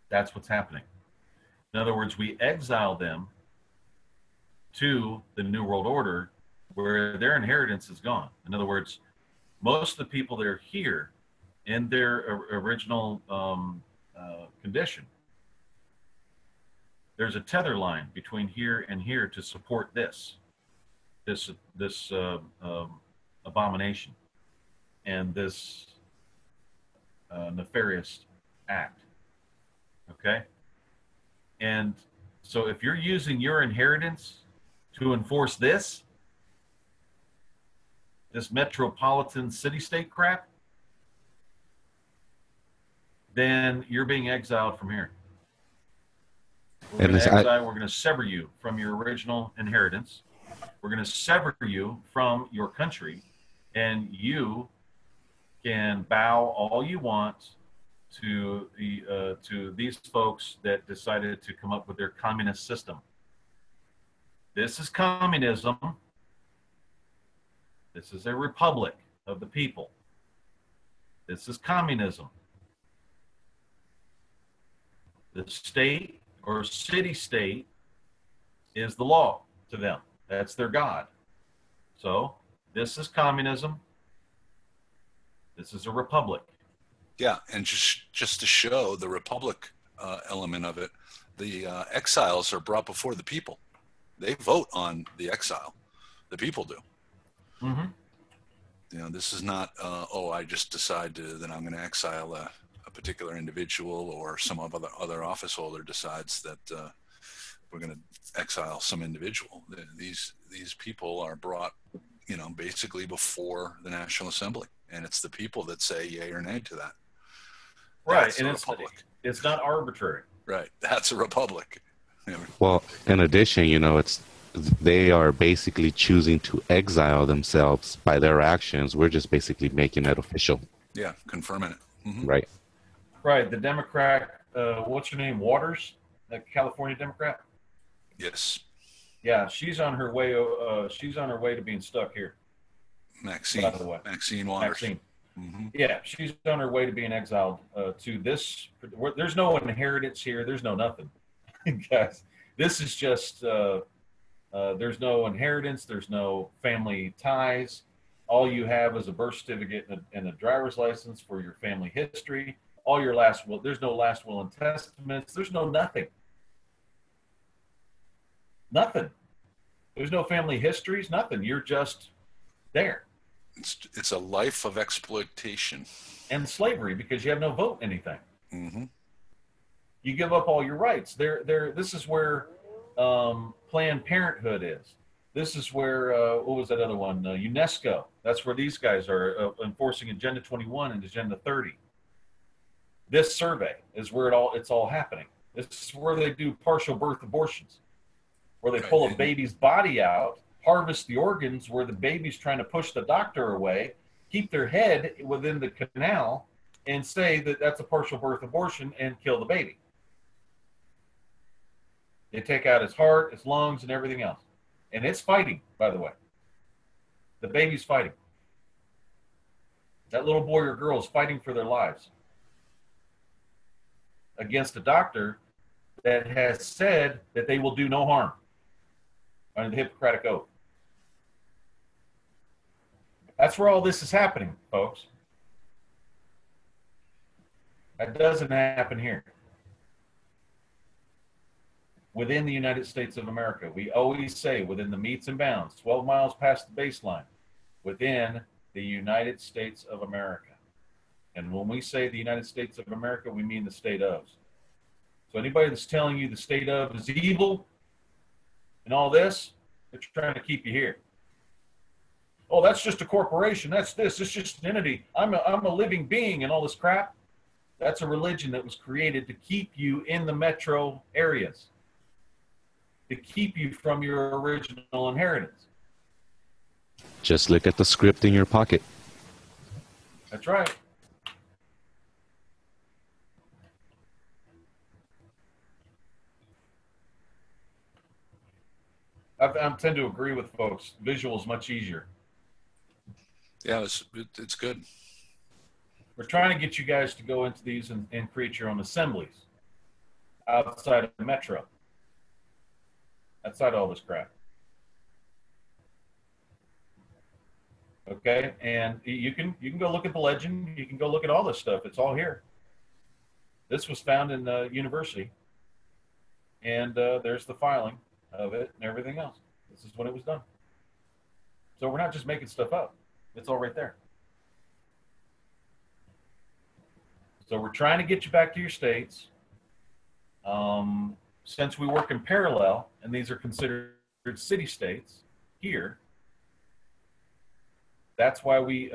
That's what's happening. In other words, we exile them to the New World Order where their inheritance is gone. In other words, most of the people that are here in their original condition, there's a tether line between here and here to support this abomination and this nefarious act. Okay? And so if you're using your inheritance to enforce this metropolitan city-state crap, then you're being exiled from here. We're going to sever you from your original inheritance. We're going to sever you from your country, and you can bow all you want to these folks that decided to come up with their communist system. This is communism. This is a republic of the people. This is communism. The state or city-state is the law to them. That's their God. So this is communism. This is a republic. Yeah, and just to show the republic element of it, the exiles are brought before the people. They vote on the exile. The people do. Mm-hmm. This is not, I just decide that I'm going to exile a particular individual, or some other office holder decides that we're going to exile some individual. These people are brought, basically before the National Assembly, and it's the people that say yay or nay to that. Right, that's and it's not arbitrary. Right, that's a republic. Well, in addition, they are basically choosing to exile themselves by their actions. We're just basically making it official. Yeah, confirming it. Mm-hmm. Right. Right. The Democrat, what's her name? Waters, the California Democrat. Yes. Yeah, she's on her way. She's on her way to being stuck here. Maxine. By the way. Maxine Waters. Maxine. Mm-hmm. Yeah, she's on her way to being exiled to this. There's no inheritance here. There's no nothing, guys. This is just. There's no inheritance. There's no family ties. All you have is a birth certificate and a driver's license for your family history. All your last will. There's no last will and testaments. There's no nothing. Nothing. There's no family histories. Nothing. You're just there. It's a life of exploitation and slavery because you have no vote in anything. Mm-hmm. You give up all your rights. This is where Planned Parenthood is. This is where what was that other one? UNESCO. That's where these guys are enforcing Agenda 21 and Agenda 30. This survey is where it's all happening. This is where they do partial birth abortions, where they pull a baby's body out, harvest the organs where the baby's trying to push the doctor away, keep their head within the canal, and say that that's a partial birth abortion and kill the baby. They take out his heart, his lungs, and everything else. And it's fighting, by the way. The baby's fighting. That little boy or girl is fighting for their lives against a doctor that has said that they will do no harm under the Hippocratic Oath. That's where all this is happening, folks. That doesn't happen here. within the United States of America. We always say within the metes and bounds, 12 miles past the baseline, within the United States of America. And when we say the United States of America, we mean the state of. So anybody that's telling you the state of is evil and all this, they're trying to keep you here. Oh, that's just a corporation. That's this. It's just an entity. I'm a living being and all this crap. That's a religion that was created to keep you in the metro areas, to keep you from your original inheritance. Just look at the script in your pocket. That's right. I tend to agree with folks. Visual is much easier. Yeah, it's good. We're trying to get you guys to go into these and create your own assemblies outside of the metro, outside of all this crap. Okay, and you can go look at the legend. You can go look at all this stuff. It's all here. This was found in the university, and there's the filing of it and everything else. This is when it was done. So we're not just making stuff up. It's all right there. So we're trying to get you back to your states. Since we work in parallel, and these are considered city states here, that's why we,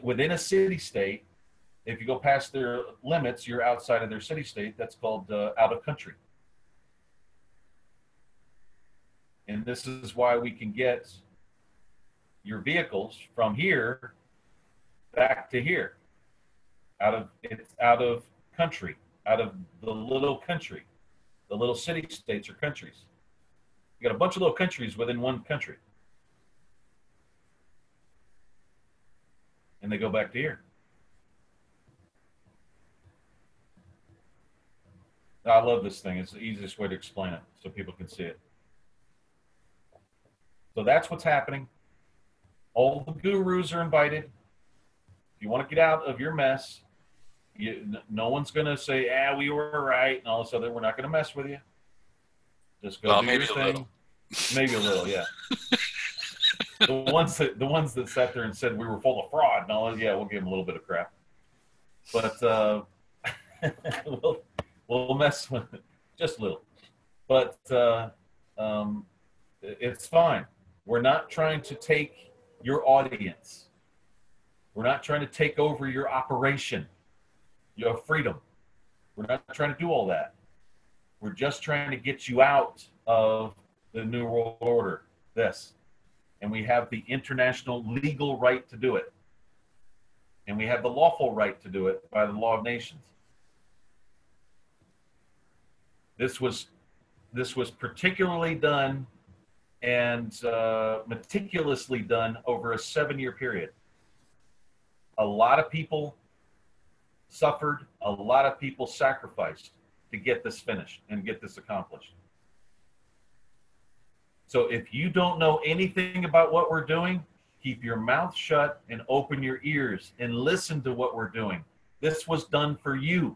within a city state, if you go past their limits, you're outside of their city state. That's called out of country. And this is why we can get your vehicles from here back to here. It's out of country, out of the little country. The little city states or countries. You got a bunch of little countries within one country. And they go back to here. I love this thing. It's the easiest way to explain it so people can see it. So that's what's happening. All the gurus are invited. If you want to get out of your mess, no one's going to say, we were right, and all this other. We're not going to mess with you. Just go do maybe your a thing. little. Maybe a little, yeah. The ones that sat there and said we were full of fraud and all that, yeah, we'll give them a little bit of crap. But we'll mess with it just a little. But it's fine. We're not trying to take your audience. We're not trying to take over your operation, your freedom. We're not trying to do all that. We're just trying to get you out of the New World Order, this. And we have the international legal right to do it. And we have the lawful right to do it by the law of nations. This was particularly done and meticulously done over a 7-year period. A lot of people suffered, a lot of people sacrificed to get this finished and get this accomplished. So if you don't know anything about what we're doing, keep your mouth shut and open your ears and listen to what we're doing. This was done for you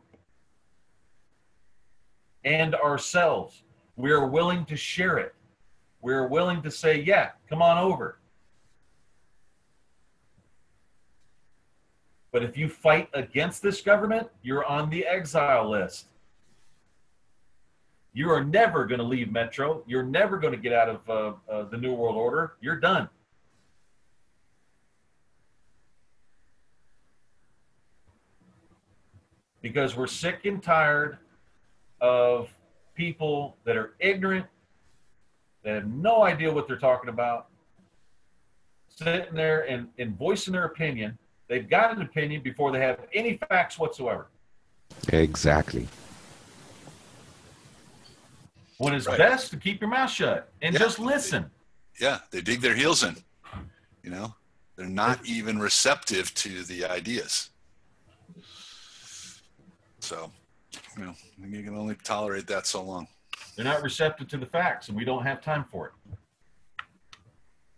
and ourselves. We're willing to share it. We're willing to say, yeah, come on over. But if you fight against this government, you're on the exile list. You are never going to leave Metro. You're never going to get out of the New World Order. You're done. Because we're sick and tired of people that are ignorant, that have no idea what they're talking about, sitting there and voicing their opinion. They've got an opinion before they have any facts whatsoever. Exactly. When it's best to keep your mouth shut and just listen. They dig their heels in. You know, they're not even receptive to the ideas. So, you know, you can only tolerate that so long. They're not receptive to the facts, and we don't have time for it.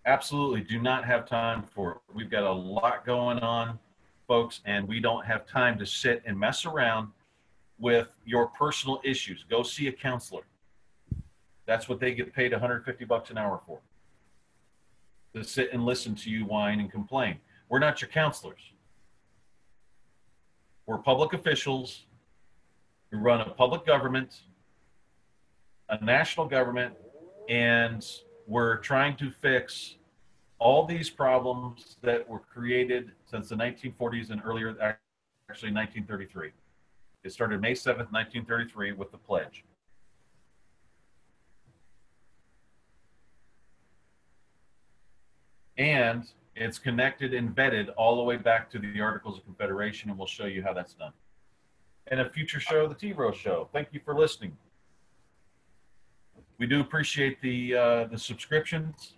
Absolutely do not have time for it. We've got a lot going on, folks, and we don't have time to sit and mess around with your personal issues. Go see a counselor. That's what they get paid $150 an hour for. To sit and listen to you whine and complain. We're not your counselors. We're public officials who run a public government, a national government, and we're trying to fix all these problems that were created since the 1940s and earlier, actually 1933. It started May 7th, 1933 with the pledge. And it's connected and vetted all the way back to the Articles of Confederation, and we'll show you how that's done. And a future show, the T-ROH show. Thank you for listening. We do appreciate the subscriptions.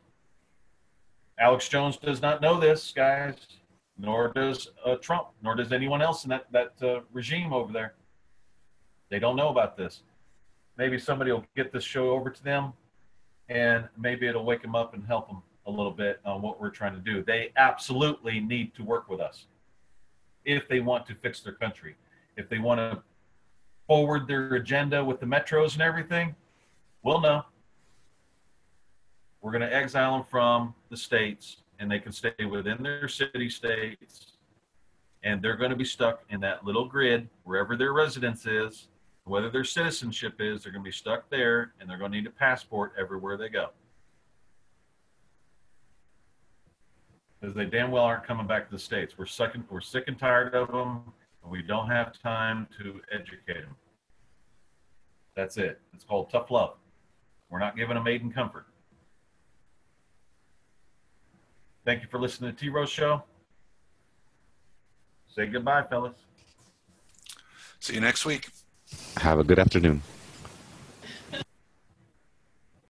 Alex Jones does not know this, guys, nor does Trump, nor does anyone else in that regime over there. They don't know about this. Maybe somebody will get this show over to them, and maybe it'll wake them up and help them a little bit on what we're trying to do. They absolutely need to work with us if they want to fix their country. If they want to forward their agenda with the metros and everything, we'll know. We're going to exile them from the states, and they can stay within their city states, and they're going to be stuck in that little grid wherever their residence is, whether their citizenship is. They're going to be stuck there, and they're going to need a passport everywhere they go. Because they damn well aren't coming back to the States. We're sick and tired of them, and we don't have time to educate them. That's it. It's called tough love. We're not giving them aid and comfort. Thank you for listening to the T-ROH show. Say goodbye, fellas. See you next week. Have a good afternoon.